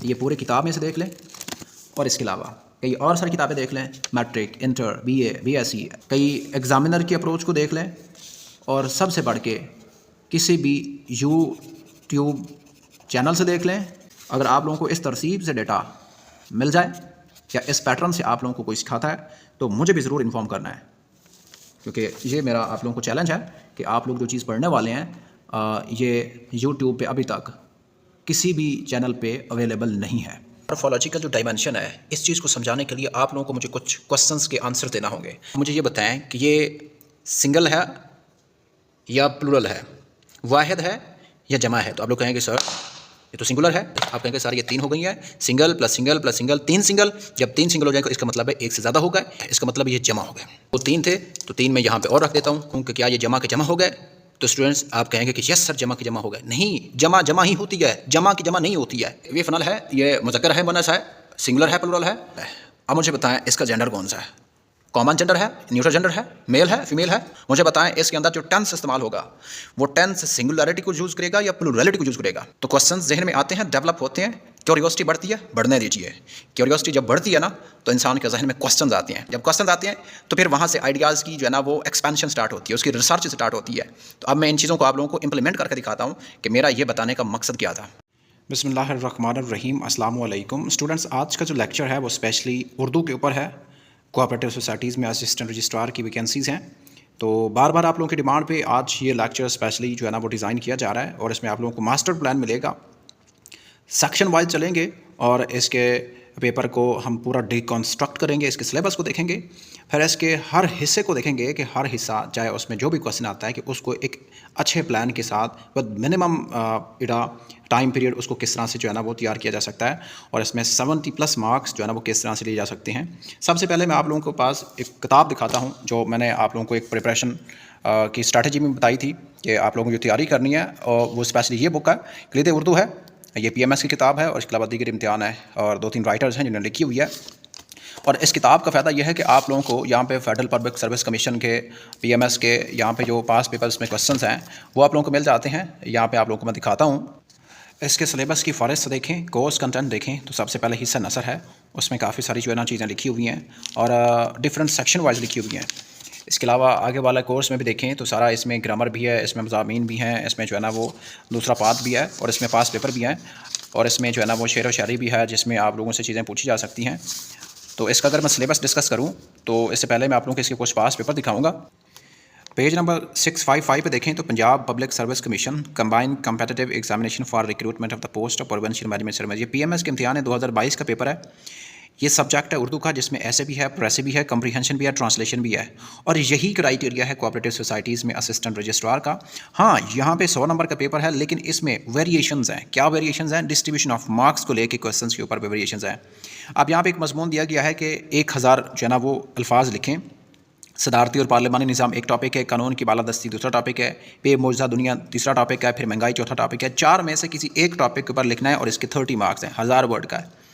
ये पूरे किताब में से देख लें और इसके अलावा कई और सारी किताबें देख लें, मैट्रिक, इंटर, बीए, बीएससी, कई एग्ज़ामिनर की अप्रोच को देख लें और सबसे बढ़ के किसी भी यूट्यूब चैनल से देख लें। अगर आप लोगों को इस तरतीब से डेटा मिल जाए या इस पैटर्न से आप लोगों को कोई सिखाता है तो मुझे भी ज़रूर इन्फॉर्म करना है, क्योंकि ये मेरा आप लोगों को चैलेंज है कि आप लोग जो चीज़ पढ़ने वाले हैं ये यूट्यूब पे अभी तक किसी भी चैनल पे अवेलेबल नहीं है। मॉर्फोलॉजी का जो डायमेंशन है, इस चीज़ को समझाने के लिए आप लोगों को मुझे कुछ क्वेश्चंस के आंसर देना होंगे। मुझे ये बताएं कि ये सिंगल है या प्लूरल है, वाहिद है या जमा है। तो आप लोग कहेंगे सर ये तो सिंगुलर है। आप कहेंगे सर ये 3 हो गई है, single plus single plus single, 3 single. जब 3 सिंगल हो जाएगा इसका मतलब है एक से ज़्यादा हो गए, इसका मतलब ये जमा हो गए। वो 3 थे तो 3 मैं यहाँ पे और रख देता हूँ, क्योंकि क्या ये जमा के जमा हो गए। तो स्टूडेंट्स आप कहेंगे कि यस सर जमा की जमा हो गए। नहीं, जमा जमा ही होती है, जमा की जमा नहीं होती है। ये फनल है, ये मुज़क्कर है, मुअन्नस है, सिंगुलर है, प्लूरल है। अब मुझे बताएं इसका जेंडर कौन सा है, कॉमन जेंडर है, न्यूट्रल जेंडर है, मेल है, फीमेल है। मुझे बताएं इसके अंदर जो टेंस इस्तेमाल होगा वो टेंस सिंगुलरिटी को यूज़ करेगा या प्लूरलिटी को यूज़ करेगा। तो क्वेश्चन जहन में आते हैं, डेवलप होते हैं, क्यूरियोसिटी बढ़ती है, बढ़ने दीजिए। क्यूरियोसिटी जब बढ़ती है ना तो इंसान के जहन में क्वेश्चन आते हैं। जब क्वेश्चन आते हैं तो फिर वहाँ से आइडियाज़ की जो है ना वो एक्सपेंशन स्टार्ट होती है, उसकी रिसर्च स्टार्ट होती है। तो अब मैं इन चीज़ों को आप लोगों को इंप्लीमेंट करके दिखाता हूँ कि मेरा ये बताने का मकसद क्या था। बिस्मिल्लाहिर्रहमानिर्रहीम, अस्सलाम वालेकुम स्टूडेंट्स। आज का जो लेक्चर है वो स्पेशली उर्दू के ऊपर है। कोऑपरेटिव सोसाइटीज़ में असिस्टेंट रजिस्ट्रार की वैकेंसीज़ हैं, तो बार बार आप लोगों की डिमांड पे आज ये लेक्चर स्पेशली जो है ना वो डिज़ाइन किया जा रहा है। और इसमें आप लोगों को मास्टर प्लान मिलेगा, सेक्शन वाइज चलेंगे और इसके पेपर को हम पूरा डिकॉन्स्ट्रक्ट करेंगे, इसके सिलेबस को देखेंगे, फिर इसके हर हिस्से को देखेंगे कि हर हिस्सा चाहे उसमें जो भी क्वेश्चन आता है कि उसको एक अच्छे प्लान के साथ विद मिनिमम टाइम पीरियड उसको किस तरह से जो है ना वो तैयार किया जा सकता है। और इसमें 70+ मार्क्स जो है ना वो किस तरह से लिए जा सकते हैं। सबसे पहले मैं आप लोगों के पास एक किताब दिखाता हूँ जो मैंने आप लोगों को एक प्रिपरेशन की स्ट्रैटेजी में बताई थी कि आप लोगों को जो तैयारी करनी है, और वो स्पेशली ये बुक है, कलीद उर्दू है। ये PMS की किताब है और इसके अलावा दीगर इम्तिहान है और 2-3 राइटर्स हैं जिन्होंने लिखी हुई है। और इस किताब का फ़ायदा यह है कि आप लोगों को यहाँ पे फेडरल पब्लिक सर्विस कमीशन के, PMS के यहाँ पे जो पास पेपर्स में क्वेश्चंस हैं वो आप लोगों को मिल जाते हैं। यहाँ पे आप लोगों को मैं दिखाता हूँ। इसके सिलेबस की फ़हरिस्त देखें, कोर्स कंटेंट देखें, तो सबसे पहले हिस्सा नसर है, उसमें काफ़ी सारी जो है ना चीज़ें लिखी हुई हैं और डिफरेंट सेक्शन वाइज लिखी हुई हैं। इसके अलावा आगे वाला कोर्स में भी देखें तो सारा इसमें ग्रामर भी है, इसमें मज़ामीन भी हैं, इसमें जो है ना वो दूसरा पाथ भी है और इसमें पास पेपर भी हैं और इसमें जो है ना वो शेर व शायरी भी है जिसमें आप लोगों से चीज़ें पूछी जा सकती हैं। तो इसका अगर मैं सिलेबस डिस्कस करूँ तो इससे पहले मैं आप लोगों को इसके कुछ पास पेपर दिखाऊँगा। पेज नंबर 655 पे देखें तो Punjab public service commission combined competitive examination for recruitment of the post of provincial management service, ये PMS के इम्तिहान है, 2022 का पेपर है। ये सब्जेक्ट है उर्दू का, जिसमें ऐसे भी है, प्रेसी भी है, कंप्रीहेंशन भी है, ट्रांसलेशन भी है। और यही क्राइटेरिया है कोऑपरेटिव सोसाइटीज़ में असिस्टेंट रजिस्ट्रार का। हाँ, यहाँ पे 100 नंबर का पेपर है, लेकिन इसमें वेरिएशंस हैं। क्या वेरिएशंस हैं? डिस्ट्रीब्यूशन ऑफ मार्क्स को लेके क्वेश्चंस के ऊपर वेरिएशंस हैं। अब यहाँ पे एक मजमून दिया गया है कि 1000 जो है ना वो अल्फाज लिखें। सदारती और पार्लिमानी निज़ाम एक टॉपिक है, कानून की बालादस्ती दूसरा टॉपिक है, पे मौजूदा दुनिया तीसरा टॉपिक है, फिर महंगाई चौथा टॉपिक है। 4 में से किसी एक टॉपिक के ऊपर लिखना है और इसके 30 मार्क्स हैं, 1000 वर्ड का है।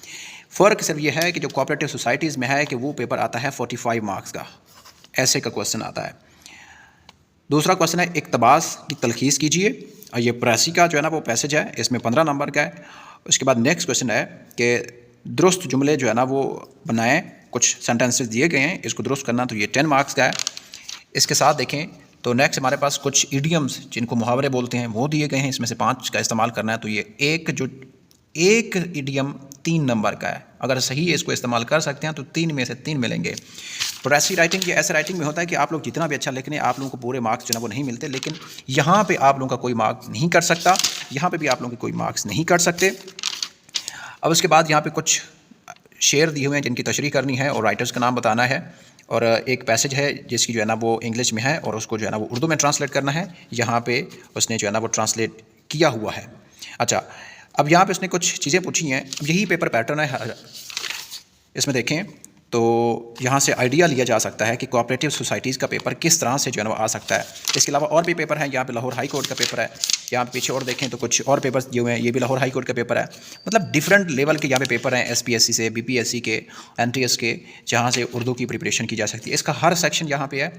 फ़र्क सिर्फ ये है कि जो कोऑपरेटिव सोसाइटीज़ में है कि वो पेपर आता है 45 मार्क्स का, ऐसे का क्वेश्चन आता है। दूसरा क्वेश्चन है इक़्तिबास की तलखीस कीजिए, और ये प्रेसी का जो है ना वो पैसेज है, इसमें 15 नंबर का है। उसके बाद नेक्स्ट क्वेश्चन है कि दुरुस्त जुमले जो है ना वो बनाएं, कुछ सेंटेंसेस दिए गए हैं, इसको दुरुस्त करना, तो ये 10 मार्क्स का है। इसके साथ देखें तो नेक्स्ट हमारे पास कुछ इडियम्स जिनको मुहावरे बोलते हैं वो दिए गए हैं, इसमें से 5 का इस्तेमाल करना है। तो ये एक इडियम 3 नंबर का है, अगर सही इसको इस्तेमाल कर सकते हैं तो 3 में से 3 मिलेंगे। प्रेसी राइटिंग या ऐसे राइटिंग में होता है कि आप लोग जितना भी अच्छा लिख लें आप लोगों को पूरे मार्क्स जो है वो नहीं मिलते, लेकिन यहाँ पे आप लोगों का कोई मार्क्स नहीं कर सकता, यहाँ पे भी आप लोगों के कोई मार्क्स नहीं कर सकते। अब उसके बाद यहाँ पे कुछ शेर दिए हुए हैं जिनकी तशरीह करनी है और राइटर्स का नाम बताना है, और एक पैसेज है जिसकी जो है ना वो इंग्लिश में है और उसको जो है ना वो उर्दू में ट्रांसलेट करना है। यहाँ पे उसने जो है ना वो ट्रांसलेट किया हुआ है। अच्छा, अब यहाँ पे उसने कुछ चीज़ें पूछी हैं। अब यही पेपर पैटर्न है, इसमें देखें तो यहाँ से आइडिया लिया जा सकता है कि कोऑपरेटिव सोसाइटीज़ का पेपर किस तरह से जो है ना आ सकता है। इसके अलावा और भी पेपर हैं, यहाँ पे लाहौर हाई कोर्ट का पेपर है, यहाँ पे पीछे और देखें तो कुछ और पेपर्स जो हैं ये भी लाहौर हाई कोर्ट का पेपर है। मतलब डिफरेंट लेवल के यहाँ पे पेपर हैं, SPSC से, BPSC के, NTS के, जहाँ से उर्दू की प्रिपरेशन की जा सकती है। इसका हर सेक्शन यहाँ पे है।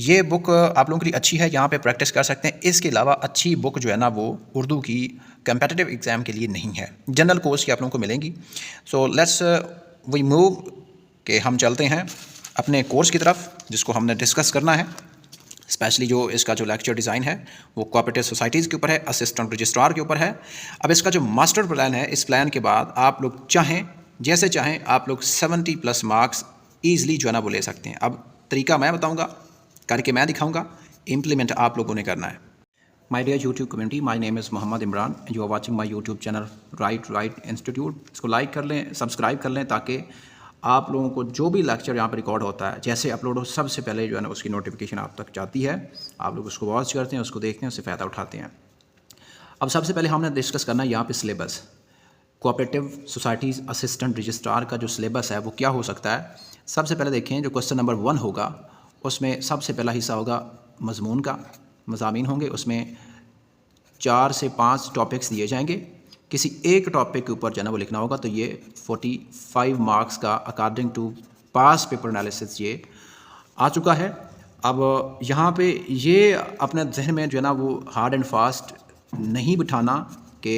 ये बुक आप लोगों के लिए अच्छी है, यहाँ पर प्रैक्टिस कर सकते हैं। इसके अलावा अच्छी बुक जो है ना वो उर्दू की कंपेटिटिव एग्ज़ाम के लिए नहीं है, जनरल कोर्स की आप लोगों को मिलेंगी। सो लेट्स वी मूव कि हम चलते हैं अपने कोर्स की तरफ, जिसको हमने डिस्कस करना है। स्पेशली जो इसका जो लेक्चर डिज़ाइन है वो कोऑपरेटिव सोसाइटीज़ के ऊपर है, असिस्टेंट रजिस्ट्रार के ऊपर है। अब इसका जो मास्टर प्लान है, इस प्लान के बाद आप लोग चाहें जैसे चाहें आप लोग 70+ मार्क्स ईज़िली जो है ना वो ले सकते हैं। अब तरीका मैं बताऊँगा, करके मैं दिखाऊँगा, इम्प्लीमेंट आप लोगों ने करना है। My dear YouTube community, my name is Mohammad Imran, you are watching my YouTube channel right institute. इसको लाइक कर लें, सब्सक्राइब कर लें, ताकि आप लोगों को जो भी लेक्चर यहाँ पर रिकॉर्ड होता है, जैसे अपलोड हो, सबसे पहले जो है ना उसकी नोटिफिकेशन आप तक जाती है। आप लोग उसको वॉच करते हैं, उसको देखते हैं, उससे फ़ायदा उठाते हैं। अब सबसे पहले हमने डिस्कस करना है यहाँ पे syllabus. Cooperative societies assistant registrar का जो सिलेबस है वो क्या हो सकता है। सबसे पहले देखें, जो क्वेश्चन नंबर 1 होगा उसमें सबसे पहला हिस्सा होगा मज़मून का, मज़ामीन होंगे। उसमें 4 से 5 टॉपिक्स दिए जाएंगे, किसी एक टॉपिक के ऊपर जो है ना वो लिखना होगा। तो ये 45 मार्क्स का according to past paper analysis ये आ चुका है। अब यहाँ पे ये अपने जहन में जो है ना वो हार्ड एंड फास्ट नहीं बिठाना कि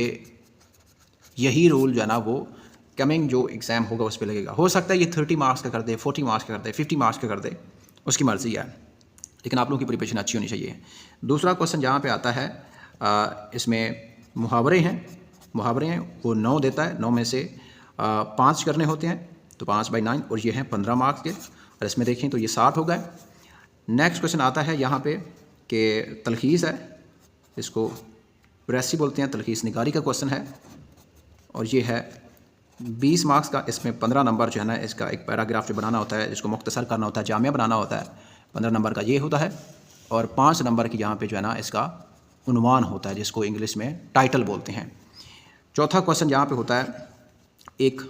यही रूल जो है ना वो कमिंग जो एग्ज़ाम होगा उस पर लगेगा। हो सकता है ये 30 मार्क्स का कर दे, 40 मार्क्स का कर दे, 50 मार्क्स का कर दे, उसकी मर्ज़ी है, लेकिन आप लोगों की प्रिपरेशन अच्छी होनी चाहिए। दूसरा क्वेश्चन जहाँ पे आता है इसमें मुहावरे हैं, वो 9 देता है। 9 में से 5 करने होते हैं, तो 5/9, और ये हैं 15 मार्क्स के। और इसमें देखें तो ये 60 हो गए। नेक्स्ट क्वेश्चन आता है यहाँ पे कि तलखीस है, इसको प्रेसी बोलते हैं, तलखीस निगारी का क्वेश्चन है, और ये है 20 मार्क्स का। इसमें 15 नंबर जो है ना इसका एक पैराग्राफ जो बनाना होता है, जिसको मुख्तसर करना होता है, जामिया बनाना होता है, 15 नंबर का ये होता है। और 5 नंबर की यहाँ पे जो है ना इसका उन्वान होता है, जिसको इंग्लिश में टाइटल बोलते हैं। चौथा क्वेश्चन यहाँ पे होता है, एक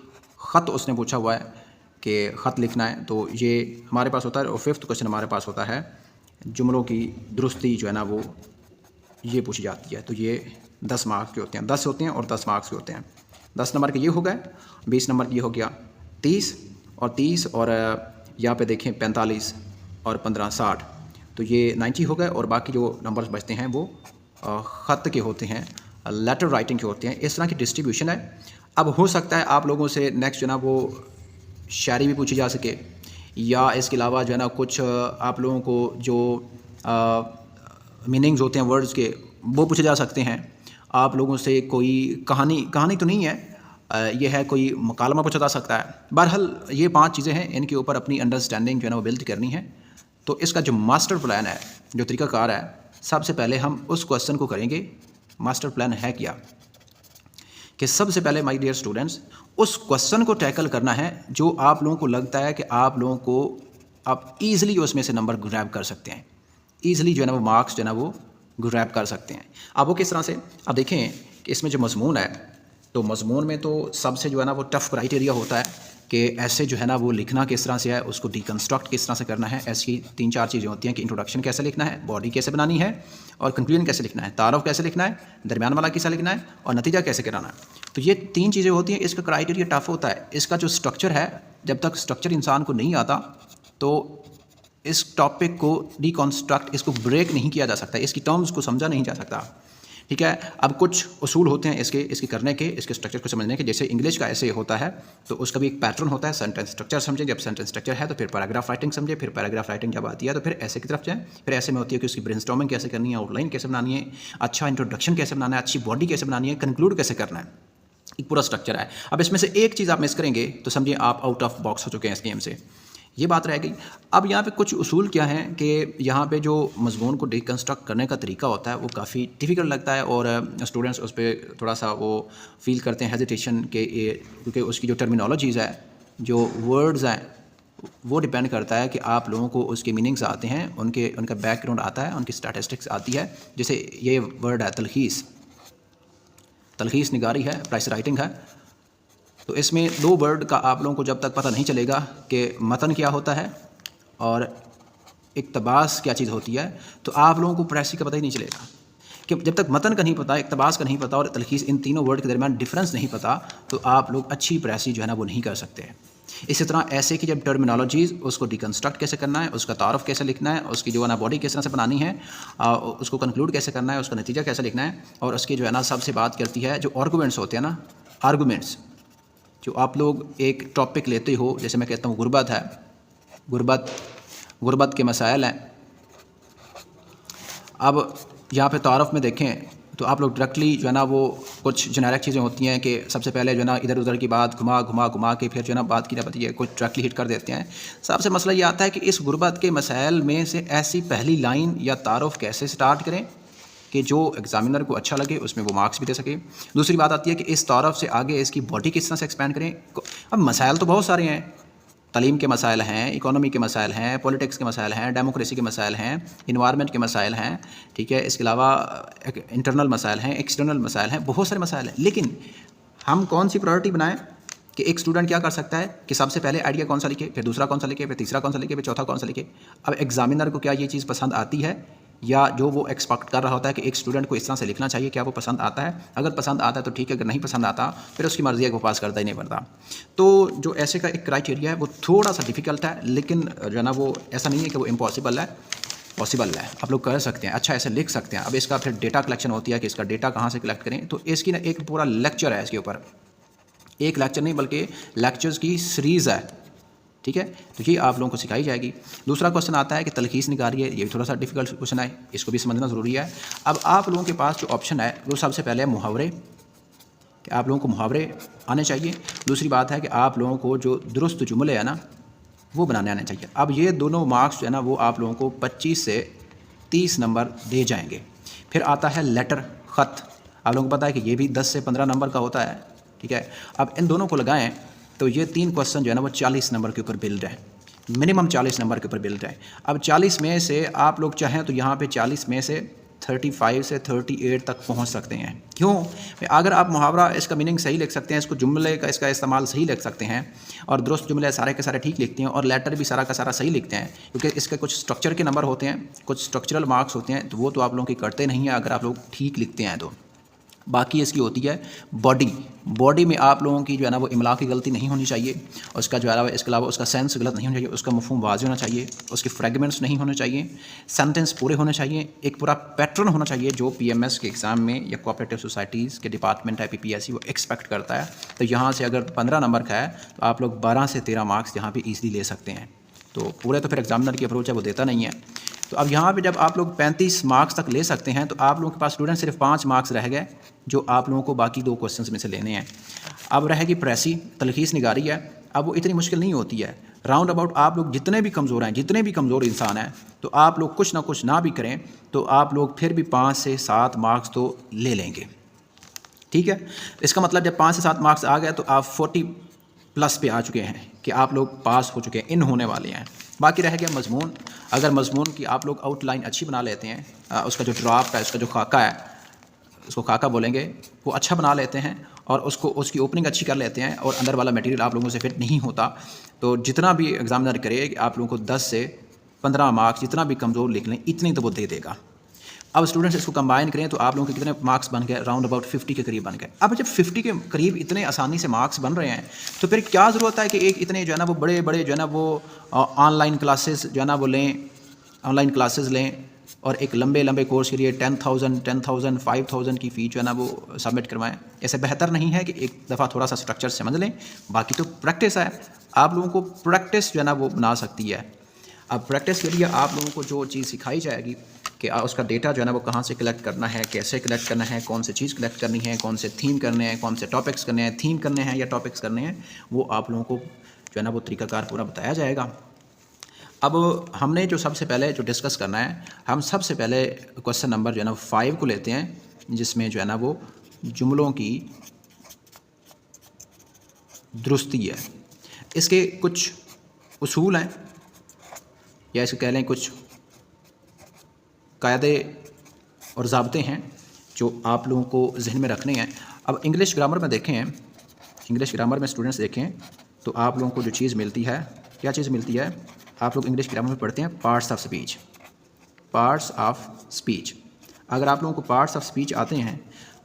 ख़त उसने पूछा हुआ है कि ख़त लिखना है, तो ये हमारे पास होता है। और 5th क्वेश्चन हमारे पास होता है जुमलों की दुरुस्ती जो है ना वो ये पूछी जाती है। तो ये 10 मार्क्स के होते हैं, 10 होते हैं और 10 मार्क्स के होते हैं। 10 नंबर के ये हो गए, 20 नंबर की ये हो गया 30, और यहाँ पे देखें 45 और 15 60, तो ये 90 हो गए। और बाकी जो नंबर्स बचते हैं वो ख़त के होते हैं, लेटर राइटिंग के होते हैं। इस तरह की डिस्ट्रीब्यूशन है। अब हो सकता है आप लोगों से नेक्स्ट जो है ना वो शायरी भी पूछी जा सके, या इसके अलावा जो है ना कुछ आप लोगों को जो मीनिंग्स होते हैं वर्ड्स के वो पूछे जा सकते हैं। आप लोगों से कोई कहानी तो नहीं है, ये है कोई मकालमा पूछा जा सकता है। बहरहाल ये 5 चीज़ें हैं, इनके ऊपर अपनी अंडरस्टैंडिंग जो है ना वो बिल्ड करनी है। तो इसका जो मास्टर प्लान है, जो तरीकाकार है, सबसे पहले हम उस क्वेश्चन को करेंगे। मास्टर प्लान है क्या, कि सबसे पहले माय डियर स्टूडेंट्स उस क्वेश्चन को टैकल करना है जो आप लोगों को लगता है कि आप लोगों को आप ईज़िली उसमें से नंबर ग्रैब कर सकते हैं, ईज़िली जो है ना वो मार्क्स जो है ना वो ग्रैब कर सकते हैं। अब वो किस तरह से, अब देखें कि इसमें जो मज़मून है, तो मज़मून में तो सबसे जो है ना वो टफ़ क्राइटेरिया होता है कि ऐसे जो है ना वो लिखना किस तरह से है, उसको डिकन्स्ट्रक्ट किस तरह से करना है। ऐसी 3-4 चीज़ें होती हैं कि इंट्रोडक्शन कैसे लिखना है, बॉडी कैसे बनानी है, और कंक्लूजन कैसे लिखना है, तारुफ कैसे लिखना है, दरमियान वाला कैसा लिखना है, और नतीजा कैसे कराना है। तो ये 3 चीज़ें होती हैं। इसका क्राइटेरिया टफ होता है। इसका जो स्ट्रक्चर है, जब तक स्ट्रक्चर इंसान को नहीं आता तो इस टॉपिक को डिकन्स्ट्रक्ट, इसको ब्रेक नहीं किया जा सकता, इसकी टर्म्स को समझा नहीं जा सकता। ठीक है। अब कुछ उसूल होते हैं इसके करने के, इसके स्ट्रक्चर को समझने के। जैसे इंग्लिश का ऐसे होता है तो उसका भी एक पैटर्न होता है। सेंटेंस स्ट्रक्चर समझें, जब सेंटेंस स्ट्रक्चर है तो फिर पैराग्राफ राइटिंग समझे, फिर पैराग्राफ राइटिंग जब आती है तो फिर ऐसे की तरफ जाएं। फिर ऐसे में होती है कि उसकी ब्रेनस्टॉर्मिंग कैसे करनी है, आउटलाइन कैसे बनानी है, अच्छा इंट्रोडक्शन कैसे बनाना है, अच्छी बॉडी कैसे बनानी है, कंक्लूड कैसे करना है, एक पूरा स्ट्रक्चर है। अब इसमें से एक चीज़ आप मिस करेंगे तो समझिए आप आउट ऑफ बॉक्स हो चुके हैं इस गेम से, ये बात रह गई। अब यहाँ पे कुछ उसूल क्या हैं कि यहाँ पे जो मज़मून को डिकन्स्ट्रक्ट करने का तरीका होता है वो काफ़ी डिफ़िकल्ट लगता है, और स्टूडेंट्स उस पर थोड़ा सा वो फील करते हैं हेजिटेशन के, क्योंकि उसकी जो टर्मिनोलॉजीज़ है, जो वर्ड्स हैं, वो डिपेंड करता है कि आप लोगों को उसके मीनिंग्स आते हैं, उनका बैकग्राउंड आता है, उनकी स्टैटिस्टिक्स आती है। जैसे ये वर्ड है तलखीस निगारी है, प्राइस राइटिंग है। तो इसमें दो वर्ड का आप लोगों को जब तक पता नहीं चलेगा कि मतन क्या होता है और इक़्तिबास क्या चीज़ होती है, तो आप लोगों को प्रेसी का पता ही नहीं चलेगा। कि जब तक मतन का नहीं पता, इक़्तिबास का नहीं पता और तलखीस, इन तीनों वर्ड के दरमियान डिफरेंस नहीं पता, तो आप लोग अच्छी प्रेसी जो है ना वो नहीं कर सकते। इसी तरह ऐसे की जब टर्मिनोलॉजीज़, उसको डिकन्स्ट्रक्ट कैसे करना है, उसका तारुफ कैसे लिखना है, उसकी जो है ना बॉडी किस तरह से बनानी है, उसको कंक्लूड कैसे करना है, उसका नतीजा कैसे लिखना है, और उसकी जो है ना सबसे बात करती है जो आर्गूमेंट्स होते हैं ना, आर्गूमेंट्स जो आप लोग एक टॉपिक लेते हो, जैसे मैं कहता हूँ गुर्बत है, गुर्बत के मसाइल हैं। अब यहाँ पे तारुफ में देखें तो आप लोग डायरेक्टली जो है ना वो कुछ जेनेरिक चीज़ें होती हैं कि सबसे पहले जो है ना इधर उधर की बात घुमा के फिर जो है ना बात की जाती है, कुछ डायरेक्टली हिट कर देते हैं। सबसे मसला ये आता है कि इस गुर्बत के मसाइल में से ऐसी पहली लाइन या तारुफ कैसे स्टार्ट करें कि जो एग्जामिनर को अच्छा लगे, उसमें वो मार्क्स भी दे सके। दूसरी बात आती है कि इस तारुफ से आगे इसकी बॉडी किस तरह से एक्सपेंड करें। अब मसाइल तो बहुत सारे हैं, तालीम के मसाइल हैं, इकोनॉमी के मसाइल हैं, पॉलिटिक्स के मसाइल हैं, डेमोक्रेसी के मसाइल हैं, इन्वायरमेंट के मसाइल हैं, ठीक है। इसके अलावा इंटरनल मसाइल हैं, एक्सटर्नल मसाइल हैं, बहुत सारे मसाइल हैं। लेकिन हम कौन सी प्रायोरिटी बनाएं कि एक स्टूडेंट क्या कर सकता है कि सबसे पहले आइडिया कौन सा लिखे, फिर दूसरा कौन सा लिखे, फिर तीसरा कौन सा लिखे, फिर चौथा कौन सा लिखे। अब एग्जामिनर को क्या ये चीज़ पसंद आती है, या जो वो एक्सपेक्ट कर रहा होता है कि एक स्टूडेंट को इस तरह से लिखना चाहिए, क्या वो पसंद आता है? अगर पसंद आता है तो ठीक है, अगर नहीं पसंद आता फिर उसकी मर्ज़ी है, वो पास करता ही नहीं पड़ता। तो जो ऐसे का एक क्राइटेरिया है वो थोड़ा सा डिफ़िकल्ट है, लेकिन जो है ना वो ऐसा नहीं है कि वो इम्पॉसिबल है, पॉसिबल है, आप लोग कर सकते हैं, अच्छा ऐसे लिख सकते हैं। अब इसका फिर डेटा कलेक्शन होती है कि इसका डेटा कहाँ से कलेक्ट करें, तो इसकी ना एक पूरा लेक्चर है इसके ऊपर, एक लेक्चर नहीं बल्कि लेक्चर्स की सीरीज़ है, ठीक है। तो ये आप लोगों को सिखाई जाएगी। दूसरा क्वेश्चन आता है कि तलखीस निकालिए, ये भी थोड़ा सा डिफिकल्ट क्वेश्चन है, इसको भी समझना ज़रूरी है। अब आप लोगों के पास जो ऑप्शन है वो सबसे पहले है मुहावरे, कि आप लोगों को मुहावरे आने चाहिए। दूसरी बात है कि आप लोगों को जो दुरुस्त जुमले है ना वो बनाने आने चाहिए। अब ये दोनों मार्क्स जो है ना वो आप लोगों को 25 से 30 नंबर दे जाएंगे। फिर आता है लेटर, ख़त, आप लोगों को पता है कि ये भी 10 से 15 नंबर का होता है, ठीक है। अब इन दोनों को लगाएं तो ये 3 क्वेश्चन जो है ना वो 40 नंबर के ऊपर बिल्ड है, मिनिमम 40 नंबर के ऊपर बिल्ड है। अब 40 में से आप लोग चाहें तो यहाँ पे 40 में से 35 से 38 तक पहुँच सकते हैं। क्यों? अगर आप मुहावरा इसका मीनिंग सही लिख सकते हैं, इसको जुमले का इसका इस्तेमाल सही लिख सकते हैं और दुरुस्त जुमले सारे के सारे ठीक लिखते हैं और लेटर भी सारा का सारा सही लिखते हैं, क्योंकि इसके कुछ स्ट्रक्चर के नंबर होते हैं, कुछ स्ट्रक्चरल मार्क्स होते हैं, तो वो तो आप लोगों की करते नहीं हैं अगर आप लोग ठीक लिखते हैं तो। बाकी इसकी होती है बॉडी में आप लोगों की जो है ना वो इमला की गलती नहीं होनी चाहिए, उसका जो है इसके अलावा उसका सेंस गलत नहीं होना चाहिए, उसका मफहूम वाज़ेह होना चाहिए, उसके फ्रेगमेंट्स नहीं होने चाहिए, सेंटेंस पूरे होने चाहिए, एक पूरा पैटर्न होना चाहिए जो पीएमएस के एग्ज़ाम में या कोऑपरेटिव सोसाइटीज़ के डिपार्टमेंट है पीपीएससी वो एक्सपेक्ट करता है। तो यहाँ से अगर 15 नंबर का है तो आप लोग 12 से 13 मार्क्स यहाँ पर ईज़िली ले सकते हैं। तो पूरे तो फिर एग्जामिनर की अप्रोच है वो देता नहीं है। तो अब यहाँ पे जब आप लोग 35 मार्क्स तक ले सकते हैं तो आप लोगों के पास स्टूडेंट सिर्फ 5 मार्क्स रह गए जो आप लोगों को बाकी 2 क्वेश्चंस में से लेने हैं। अब रहेगी प्रेसी, तलखीस निगारी है। अब वो इतनी मुश्किल नहीं होती है, राउंड अबाउट आप लोग जितने भी कमज़ोर हैं, जितने भी कमज़ोर इंसान हैं, तो आप लोग कुछ ना भी करें तो आप लोग फिर भी 5 से 7 मार्क्स तो ले लेंगे, ठीक है। इसका मतलब जब 5 से 7 मार्क्स आ गए तो आप 40 प्लस पे आ चुके हैं कि आप लोग पास हो चुके हैं, इन होने वाले हैं। बाकी रह गया मजमून। अगर मजमून की आप लोग आउटलाइन अच्छी बना लेते हैं, उसका जो ड्राफ्ट है, उसका जो खाका है, उसको खाका बोलेंगे, वो अच्छा बना लेते हैं और उसकी ओपनिंग अच्छी कर लेते हैं और अंदर वाला मटेरियल आप लोगों से फिट नहीं होता, तो जितना भी एग्जामिनर करे कि आप लोगों को 10 से 15 मार्क्स जितना भी कमज़ोर लिख लें इतनी तो वो दे देगा। अब स्टूडेंट्स इसको कंबाइन करें तो आप लोगों के कितने मार्क्स बन गए, राउंड अबाउट 50 के करीब बन गए। अब जब 50 के करीब इतने आसानी से मार्क्स बन रहे हैं तो फिर क्या ज़रूरत है कि एक इतने जो है ना वो बड़े बड़े जो है ना वो ऑनलाइन क्लासेस जो है ना वो लें, ऑनलाइन क्लासेस लें और एक लंबे लंबे कोर्स के लिए 10,000, 5,000 की फ़ी जो है ना वो सबमिट करवाएं। ऐसे बेहतर नहीं है कि एक दफ़ा थोड़ा सा स्ट्रक्चर समझ लें, बाकी तो प्रैक्टिस है, आप लोगों को प्रैक्टिस जो है ना वो बना सकती है। अब प्रैक्टिस के लिए आप लोगों को जो चीज़ सिखाई जाएगी कि उसका डेटा जो है ना वो कहाँ से कलेक्ट करना है, कैसे कलेक्ट करना है, कौन से चीज़ कलेक्ट करनी है, कौन से थीम करने हैं, कौन से टॉपिक्स करने हैं, थीम करने हैं या टॉपिक्स करने हैं, वो आप लोगों को जो है ना वो तरीकाकार पूरा बताया जाएगा। अब हमने जो सबसे पहले जो डिस्कस करना है, हम सबसे पहले क्वेश्चन नंबर जो है ना 5 को लेते हैं, जिसमें जो है ना वो जुमलों की दुरुस्ती है। इसके कुछ उसूल हैं या इसको कह लें कुछ कायदे और ज़ाब्ते हैं जो आप लोगों को जहन में रखने हैं। अब इंग्लिश ग्रामर में देखें इंग्लिश ग्रामर में स्टूडेंट्स देखें तो आप लोगों को जो चीज़ मिलती है, क्या चीज़ मिलती है, आप लोग इंग्लिश ग्रामर में पढ़ते हैं parts of speech. Parts of speech, अगर आप लोगों को पार्ट्स ऑफ स्पीच आते हैं,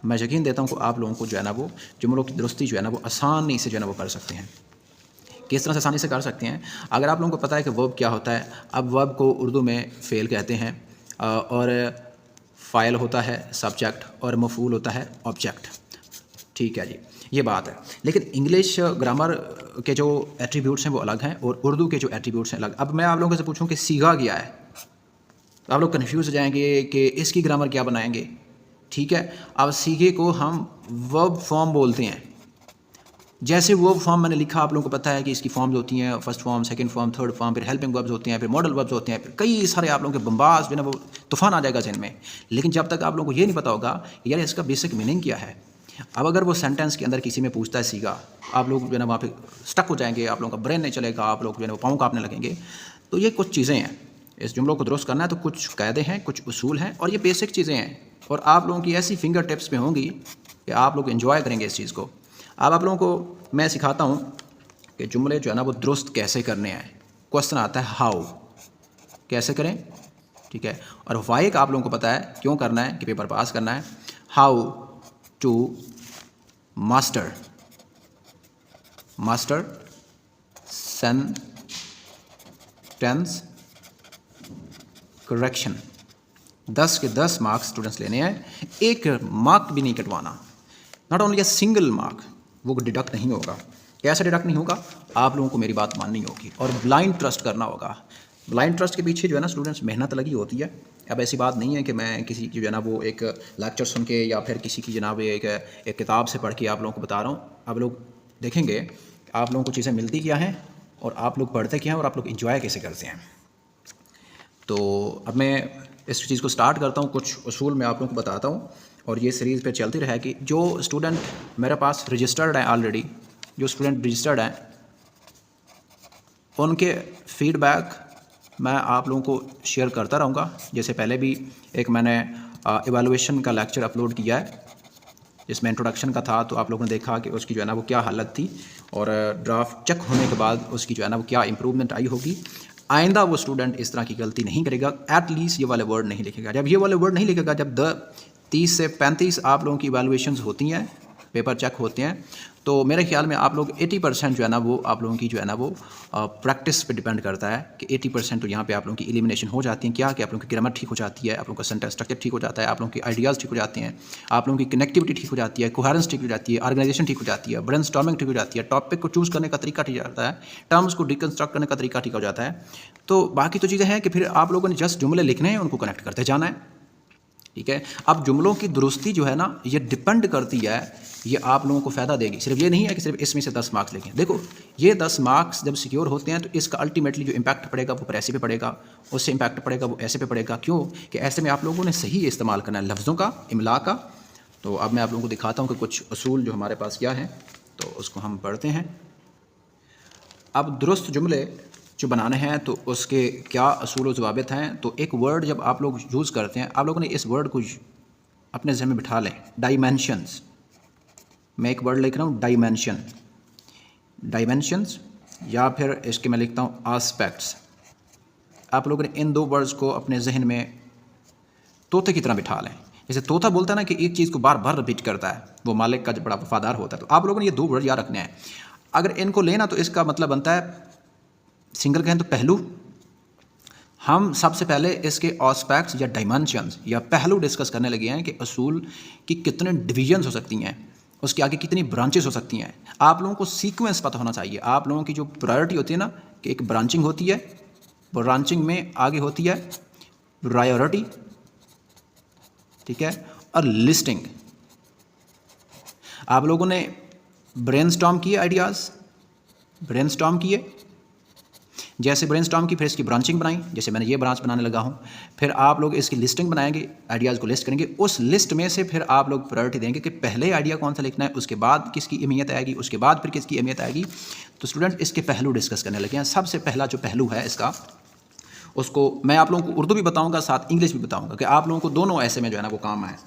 मैं यकीन देता हूँ कि आप लोगों को जो है ना वो जुमलों की दुरुस्ती जो है ना वो आसानी से जो है ना वो कर सकते हैं। किस तरह से आसानी से कर सकते हैं, अगर आप लोगों को पता है कि वर्ब क्या होता है। अब वर्ब को उर्दू में फ़ेल कहते हैं, और फ़ाइल होता है सब्जेक्ट, और मफ़ूल होता है ऑब्जेक्ट। ठीक है जी, ये बात है। लेकिन इंग्लिश ग्रामर के जो एट्रीब्यूट्स हैं वो अलग हैं, और उर्दू के जो एट्रीब्यूट्स हैं अलग। अब मैं आप लोगों से पूछूं कि सीगा क्या है, तो आप लोग कन्फ्यूज़ हो जाएंगे कि इसकी ग्रामर क्या बनाएंगे। ठीक है, अब सीगे को हम वर्ब फॉर्म बोलते हैं। जैसे वर्ब फॉर्म मैंने लिखा, आप लोगों को पता है कि इसकी फॉर्म्स होती हैं, first form, second form, third form, फिर हेल्पिंग वर्ब्स होते हैं, फिर मॉडल वर्ब्स होते हैं, फिर कई सारे आप लोगों के बम्बास जो है ना वो तूफान आ जाएगा ज़हन में। लेकिन जब तक आप लोगों को ये नहीं पता होगा यार इसका बेसिक मीनिंग क्या है। अब अगर वो सेंटेंस के अंदर किसी में पूछता है सीगा, आप लोग जो है ना वहाँ पे स्टक हो जाएंगे, आप लोगों का ब्रेन नहीं चलेगा, आप लोग जो है ना पाँव काँपने लगेंगे। तो ये कुछ चीज़ें हैं, इस जुमलों को दुरुस्त करना है तो कुछ कायदे हैं, कुछ उसूल हैं, और ये बेसिक चीज़ें हैं, और आप लोगों की ऐसी फिंगर टिप्स में होंगी कि आप लोग एंजॉय करेंगे इस चीज़ को। अब आप लोगों को मैं सिखाता हूँ कि जुमले जो है ना वो दुरुस्त कैसे करने हैं। क्वेश्चन आता है हाउ, कैसे करें, ठीक है, और वाई का आप लोगों को पता है क्यों करना है, कि पेपर पास करना है। How to master, master sentence correction. 10 के 10 मार्क्स स्टूडेंट्स लेने हैं, एक मार्क भी नहीं कटवाना, not only a single mark, वो डिडक्ट नहीं होगा। कैसे डिडक्ट नहीं होगा, आप लोगों को मेरी बात माननी होगी और ब्लाइंड ट्रस्ट करना होगा। ब्लाइंड ट्रस्ट के पीछे जो है ना स्टूडेंट्स मेहनत लगी होती है। अब ऐसी बात नहीं है कि मैं किसी की जो है ना वो एक लेक्चर सुन के या फिर किसी की जनाब एक किताब से पढ़ के आप लोगों को बता रहा हूँ। आप लोग देखेंगे आप लोगों को चीज़ें मिलती क्या हैं, और आप लोग पढ़ते क्या हैं, और आप लोग इंजॉय कैसे करते हैं। तो अब मैं इस चीज़ को स्टार्ट करता हूँ, कुछ उसूल मैं आप लोगों को बताता हूँ, और ये सीरीज़ पे चलती रहेगी। जो स्टूडेंट मेरे पास रजिस्टर्ड हैं ऑलरेडी, जो स्टूडेंट रजिस्टर्ड हैं, उनके फीडबैक मैं आप लोगों को शेयर करता रहूँगा। जैसे पहले भी एक मैंने इवैल्यूएशन का लेक्चर अपलोड किया है, जिसमें इंट्रोडक्शन का था, तो आप लोगों ने देखा कि उसकी जो है ना वो क्या हालत थी, और ड्राफ्ट चेक होने के बाद उसकी जो है ना वो क्या इम्प्रूवमेंट आई होगी। आइंदा वो स्टूडेंट इस तरह की गलती नहीं करेगा, एटलीस्ट ये वाले वर्ड नहीं लिखेगा। जब ये वाले वर्ड नहीं लिखेगा, जब 30 से 35 आप लोगों की इवैल्यूएशंस होती हैं, पेपर चेक होते हैं, तो मेरे ख्याल में आप लोग 80% जो है ना वो आप लोगों की जो है ना वो प्रैक्टिस पे डिपेंड करता है कि 80% तो यहाँ पे आप लोगों की एलिमिनेशन हो जाती है। क्या कि आप लोगों की ग्रामर ठीक हो जाती है, आप लोगों का सेंटेंस स्ट्रक्चर ठीक हो जाता है, आप लोगों की आइडियाज़ ठीक हो जाते हैं, आप लोगों की कनेक्टिविटी ठीक हो जाती है, कोहेरेंस ठीक हो जाती है, ऑर्गेनाइजेशन ठीक हो जाती है, ब्रेनस्टॉर्मिंग ठीक हो जाती है, टॉपिक को चूज़ करने का तरीका ठीक हो जाता है, टर्म्स को डिकन्स्ट्रक्ट करने का तरीका ठीक हो जाता है। तो बाकी तो चीज़ें हैं कि फिर आप लोगों ने जस्ट जुमले लिखने हैं, उनको कनेक्ट करते जाना है। ठीक है, अब जुमलों की दुरुस्ती जो है ना ये डिपेंड करती है, ये आप लोगों को फ़ायदा देगी। सिर्फ ये नहीं है कि सिर्फ इसमें से 10 मार्क्स लिखें। देखो ये 10 मार्क्स जब सिक्योर होते हैं तो इसका अल्टीमेटली जो इम्पैक्ट पड़ेगा वो ऐसे पे पड़ेगा, उससे इम्पैक्ट पड़ेगा वो ऐसे पे पड़ेगा। क्यों कि ऐसे में आप लोगों ने सही इस्तेमाल करना है लफ्ज़ों का, इमला का। तो अब मैं आप लोगों को दिखाता हूँ कि कुछ उसूल जो हमारे पास क्या हैं, तो उसको हम पढ़ते हैं। अब दुरुस्त जुमले जो बनाने हैं तो उसके क्या असूल व ज़वाबित हैं। तो एक वर्ड जब आप लोग यूज़ करते हैं, आप लोगों ने इस वर्ड को अपने ज़हन में बिठा लें, डायमेंशंस। मैं एक वर्ड लिख रहा हूँ डायमेंशन, डायमेंशंस, या फिर इसके मैं लिखता हूँ आस्पेक्ट्स। आप लोगों ने इन दो वर्ड्स को अपने जहन में तोते की तरह बिठा लें। जैसे तोता बोलता है ना कि एक चीज़ को बार बार रिपीट करता है, वो मालिक का जो बड़ा वफादार होता है। तो आप लोगों ने ये दो वर्ड याद रखने हैं। अगर इनको लेना तो इसका मतलब बनता है, सिंगल कहें तो पहलू। हम सबसे पहले इसके ऑस्पेक्ट्स या डायमेंशंस या पहलू डिस्कस करने लगे हैं कि असूल की कितने डिवीजन्स हो सकती हैं, उसके आगे कितनी ब्रांचेस हो सकती हैं। आप लोगों को सीक्वेंस पता होना चाहिए। आप लोगों की जो प्रायोरिटी होती है ना, कि एक ब्रांचिंग होती है, ब्रांचिंग में आगे होती है प्रायोरिटी, ठीक है, और लिस्टिंग। आप लोगों ने ब्रेनस्टॉर्म किए, आइडियाज़ ब्रेनस्टॉर्म किए, जैसे ब्रेनस्टॉर्म की, फिर इसकी ब्रांचिंग बनाई, जैसे मैंने ये ब्रांच बनाने लगा हूँ। फिर आप लोग इसकी लिस्टिंग बनाएंगे, आइडियाज़ को लिस्ट करेंगे, उस लिस्ट में से फिर आप लोग प्रायोरिटी देंगे कि पहले आइडिया कौन सा लिखना है, उसके बाद किसकी अहमियत आएगी, उसके बाद फिर किसकी अहमियत आएगी। तो स्टूडेंट इसके पहलू डिस्कस करने लगे हैं। सबसे पहला जो पहलू है इसका, उसको मैं आप लोगों को उर्दू भी बताऊँगा, साथ इंग्लिश भी बताऊँगा कि आप लोगों को दोनों ऐसे में जो है ना वो काम है।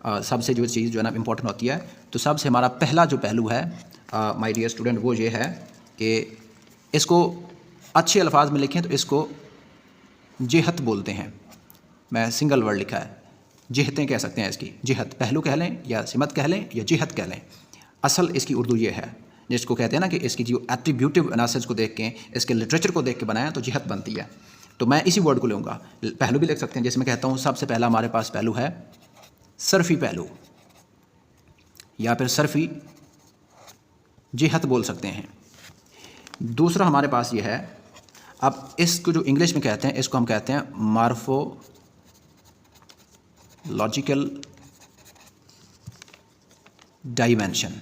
सबसे जो चीज़ जो है ना इम्पोर्टेंट होती है। तो सबसे हमारा पहला जो पहलू है माय डियर स्टूडेंट वो ये है कि इसको अच्छे अल्फाज में लिखें तो इसको जेहत बोलते हैं। मैं सिंगल वर्ड लिखा है, जेहतें कह सकते हैं इसकी, जेहत पहलू कह लें या सिमत कह लें या जेहत कह लें। असल इसकी उर्दू ये है, जिसको कहते हैं ना कि इसकी जो एट्रीब्यूटिव एनालिसिस को देख के, इसके लिटरेचर को देख के बनाया तो जेहत बनती है। तो मैं इसी वर्ड को लूँगा, पहलू भी लिख सकते हैं। जैसे मैं कहता हूँ सबसे पहला हमारे पास पहलू है सरफ़ी पहलू, या फिर सरफ़ी जेहत बोल सकते हैं। दूसरा हमारे पास ये है, अब इसको जो इंग्लिश में कहते हैं इसको हम कहते हैं मॉर्फोलॉजिकल डायमेंशन।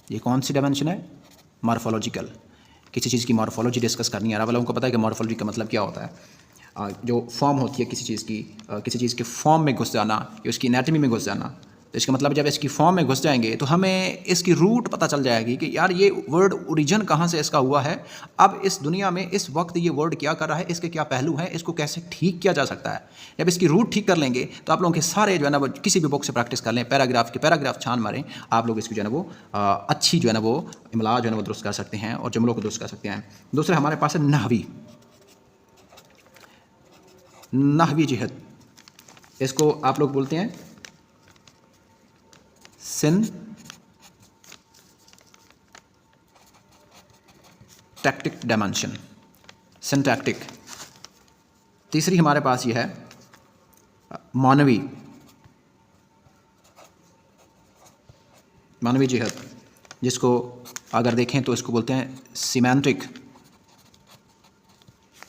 ये कौन सी डायमेंशन है? मॉर्फोलॉजिकल। किसी चीज़ की मॉर्फोलॉजी डिस्कस करनी है। आप लोगों को पता है कि मॉर्फोलॉजी का मतलब क्या होता है? जो फॉर्म होती है किसी चीज़ की, किसी चीज़ के फॉर्म में घुस जाना या उसकी एनाटमी में घुस जाना। तो इसका मतलब जब इसकी फॉर्म में घुस जाएंगे तो हमें इसकी रूट पता चल जाएगी कि यार ये वर्ड ओरिजिन कहाँ से इसका हुआ है, अब इस दुनिया में इस वक्त ये वर्ड क्या कर रहा है, इसके क्या पहलू हैं, इसको कैसे ठीक किया जा सकता है। जब इसकी रूट ठीक कर लेंगे तो आप लोगों के सारे जो है ना वो किसी भी बुक से प्रैक्टिस कर लें, पैराग्राफ के पैराग्राफ छान मारें, आप लोग इसकी जो है ना वो अच्छी जो है ना वो इमला जो है ना वो दुरुस्त कर सकते हैं और जुमलों को दुरुस्त कर सकते हैं। दूसरा हमारे पास है नहवी जिहत। इसको आप लोग बोलते हैं सिंटैक्टिक डायमेंशन, सिंटैक्टिक। तीसरी हमारे पास ये है मानवी जिहत, जिसको अगर देखें तो इसको बोलते हैं semantic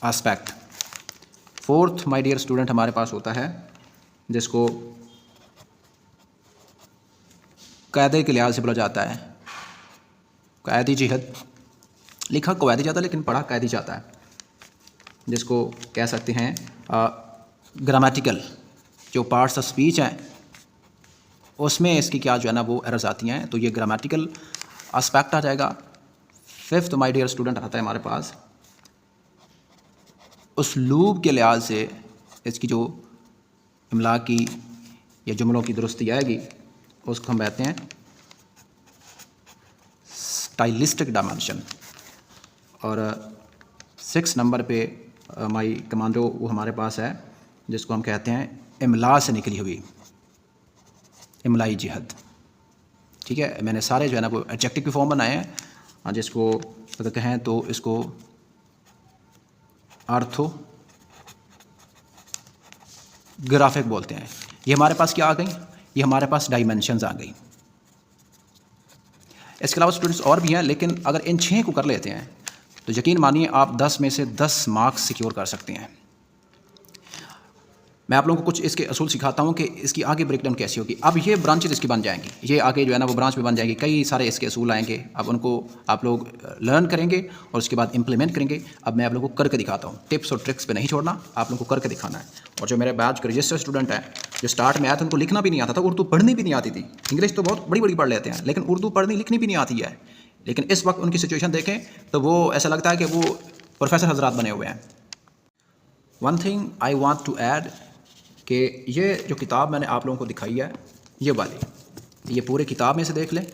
aspect. Fourth my dear student हमारे पास होता है जिसको कायदे के लिहाज से बोला जाता है कायदी जिहत। लिखा कवायदी जाता है लेकिन पढ़ा कायदी जाता है, जिसको कह सकते हैं ग्रामेटिकल। जो पार्ट्स ऑफ स्पीच हैं उसमें इसकी क्या जो है ना वो एरर्स आती हैं, तो ये ग्रामेटिकल एस्पेक्ट आ जाएगा। फिफ्थ माय डियर स्टूडेंट आता है हमारे पास उसलूब के लिहाज से इसकी जो इमला की या जुमलों की दुरुस्ती आएगी उसको हम कहते हैं स्टाइलिस्टिक डायमेंशन। और 6 नंबर पे माई कमांडो वो हमारे पास है जिसको हम कहते हैं इमला से निकली हुई इमलाई जिहत। ठीक है, मैंने सारे जो है ना वो एडजेक्टिव की फॉर्म बनाए हैं, जिसको अगर कहें तो इसको आर्थोग्राफिक बोलते हैं। ये हमारे पास क्या आ गई? ये हमारे पास डायमेंशंस आ गई। इसके अलावा स्टूडेंट्स और भी हैं, लेकिन अगर इन 6 को कर लेते हैं तो यकीन मानिए आप 10 में से 10 मार्क्स सिक्योर कर सकते हैं। मैं आप लोगों को कुछ इसके असूल सिखाता हूँ कि इसकी आगे ब्रेकडाउन कैसी होगी। अब ये ब्रांचेज इसकी बन जाएंगी, ये आगे जो है ना वो ब्रांच में बन जाएंगी, कई सारे इसके असूल आएंगे। अब उनको आप लोग लर्न करेंगे और उसके बाद इंप्लीमेंट करेंगे। अब मैं आप लोगों को करके दिखाता हूँ, टिप्स और ट्रिक्स पे नहीं छोड़ना, आप लोगों को करके दिखाना है। और जो मेरे बैच के रजिस्टर्ड स्टूडेंट हैं, जो स्टार्ट में आया था उनको लिखना भी नहीं आता था, उर्दू पढ़नी भी नहीं आती थी। इंग्लिश तो बहुत बड़ी बड़ी पढ़ लेते हैं लेकिन उर्दू पढ़नी लिखनी भी नहीं आती है। लेकिन इस वक्त उनकी सिचुएशन देखें तो वो ऐसा लगता है कि वो प्रोफेसर हजरात बने हुए हैं। One thing I want to add कि ये जो किताब मैंने आप लोगों को दिखाई है ये वाली, ये पूरे किताब में से देख लें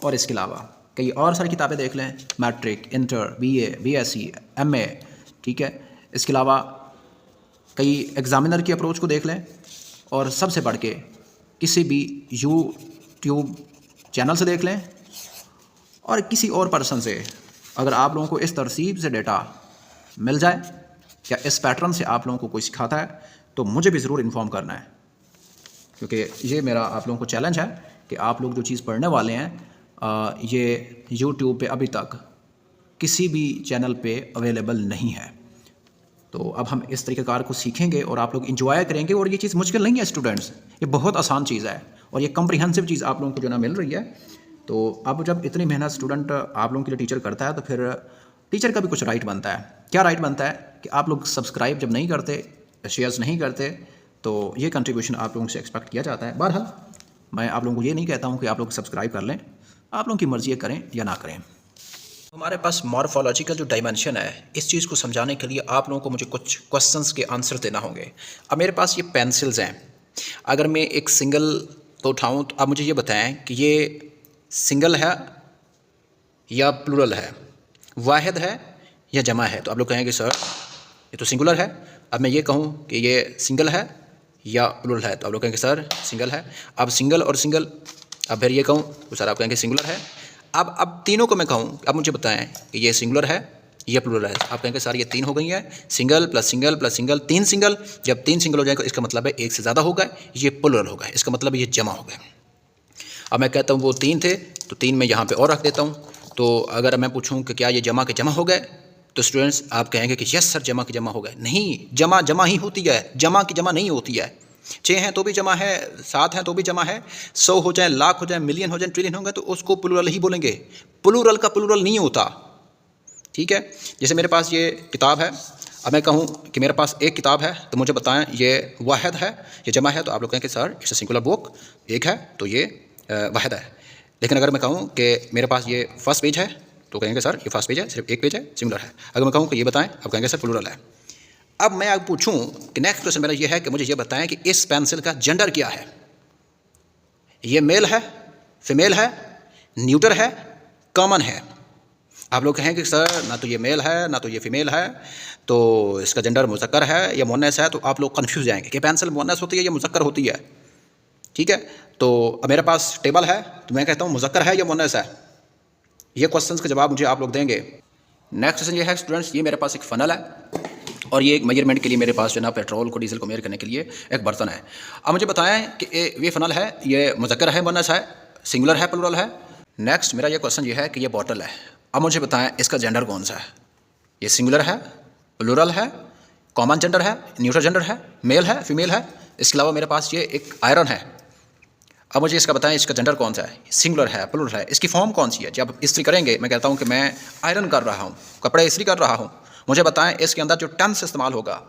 और इसके अलावा कई और सारी किताबें देख लें, matric, inter, BA, BSc, MA. ठीक है, इसके अलावा कई एग्ज़ामिनर की अप्रोच को देख लें और सबसे बढ़ के किसी भी यूट्यूब चैनल से देख लें और किसी और पर्सन से। अगर आप लोगों को इस तरतीब से डेटा मिल जाए या इस पैटर्न से आप लोगों को कोई सिखाता है तो मुझे भी ज़रूर इन्फॉर्म करना है, क्योंकि ये मेरा आप लोगों को चैलेंज है कि आप लोग जो चीज़ पढ़ने वाले हैं ये यूट्यूब पे अभी तक किसी भी चैनल पे अवेलेबल नहीं है। तो अब हम इस तरीक़ेकार को सीखेंगे और आप लोग इंजॉय करेंगे। और ये चीज़ मुश्किल नहीं है स्टूडेंट्स, ये बहुत आसान चीज़ है और ये कम्प्रीहेंसिव चीज़ आप लोगों को जो ना मिल रही है। तो अब जब इतनी मेहनत स्टूडेंट आप लोगों के लिए टीचर करता है तो फिर टीचर का भी कुछ राइट बनता है। क्या राइट बनता है कि आप लोग सब्सक्राइब जब नहीं करते, शेयर्स नहीं करते, तो ये कंट्रीब्यूशन आप लोगों से एक्सपेक्ट किया जाता है। बहरहाल मैं आप लोगों को ये नहीं कहता हूँ कि आप लोग सब्सक्राइब कर लें, आप लोगों की मर्ज़ी करें या ना करें। हमारे पास मॉर्फोलॉजिकल जो डायमेंशन है, इस चीज़ को समझाने के लिए आप लोगों को मुझे कुछ क्वेश्चंस के आंसर देना होंगे। अब मेरे पास ये पेंसिल्स हैं, अगर मैं एक सिंगल को उठाऊं तो आप मुझे ये बताएं कि ये सिंगल है या प्लूरल है, वाहिद है या जमा है। तो आप लोग कहेंगे सर ये तो सिंगुलर है। अब मैं ये कहूँ कि ये सिंगल है या प्लूरल है, तो आप लोग कहेंगे सर सिंगल है। अब सिंगल और सिंगल, अब फिर ये कहूँ तो सर आप कहेंगे सिंगुलर है। अब तीनों को मैं कहूँ, अब मुझे बताएं कि ये सिंगुलर है ये प्लूरल है। आप कहेंगे सर ये 3 हो गई है, single plus single plus single, 3 single. जब 3 सिंगल हो जाएगा इसका मतलब है एक से ज़्यादा होगा, ये प्लूरल होगा, इसका मतलब ये जमा हो गया। अब मैं कहता हूँ वो 3 थे तो 3 मैं यहाँ पे और रख देता हूँ। तो अगर मैं पूछूँ कि क्या ये जमा के जमा हो गए, तो स्टूडेंट्स आप कहेंगे कि यस सर जमा के जमा हो गए। नहीं, जमा जमा ही होती है, जमा की जमा नहीं होती है। 6 हैं तो भी जमा है, 7 हैं तो भी जमा है, 100 हो जाए, लाख हो जाए, मिलियन हो जाए, ट्रिलियन हो गए तो उसको प्लूरल ही बोलेंगे। प्लूरल का प्लूरल नहीं होता, ठीक है। जैसे मेरे पास ये किताब है, अब मैं कहूँ कि मेरे पास एक किताब है तो मुझे बताएं ये वाहिद है ये जमा है, तो आप लोग कहेंगे sir it's a singular book, एक है तो ये वाहिद है। लेकिन अगर मैं कहूँ कि मेरे पास ये फर्स्ट पेज है तो कहेंगे सर ये फर्स्ट पेज है, सिर्फ एक पेज है, सिंगुलर है। अगर मैं कहूँ कि ये बताएं, आप कहेंगे सर प्लूरल है। अब मैं आप पूछूँ कि नेक्स्ट क्वेश्चन मेरा ये है कि मुझे ये बताएं कि इस पेंसिल का जेंडर क्या है। ये मेल है, फीमेल है, न्यूटर है, कॉमन है। आप लोग कहेंगे सर ना तो ये मेल है ना तो ये फीमेल है, तो इसका जेंडर मुज़क्कर है या मुअन्नस है। तो आप लोग कंफ्यूज जाएंगे कि पेंसिल मुअन्नस होती है या मुज़क्कर होती है, ठीक है। तो अब मेरे पास टेबल है तो मैं कहता हूँ मुज़क्कर है या मुअन्नस है। ये क्वेश्चंस का जवाब मुझे आप लोग देंगे। नेक्स्ट क्वेश्चन ये है स्टूडेंट्स, ये मेरे पास एक फ़नल है और ये एक मेजरमेंट के लिए मेरे पास जो है ना पेट्रोल को डीजल को मेजर करने के लिए एक बर्तन है। अब मुझे बताएं कि ये फ़नल है, ये मुज़क्कर है मुअन्नस है, सिंगुलर है प्लूरल है। नेक्स्ट मेरा ये क्वेश्चन ये है कि ये बॉटल है। अब मुझे बताएं इसका जेंडर कौन सा है। ये सिंगुलर है, प्लूरल है, कॉमन जेंडर है, न्यूट्रल जेंडर है, मेल है, फीमेल है। इसके अलावा मेरे पास ये एक आयरन है। अब मुझे इसका बताएं इसका जेंडर कौन सा है, सिंगुलर है, प्लूरल है, इसकी फॉर्म कौन सी है। जब इस्त्री करेंगे मैं कहता हूँ कि मैं आयरन कर रहा हूँ, कपड़े इस्त्री कर रहा हूँ। मुझे बताएं इसके अंदर जो टेंस इस्तेमाल होगा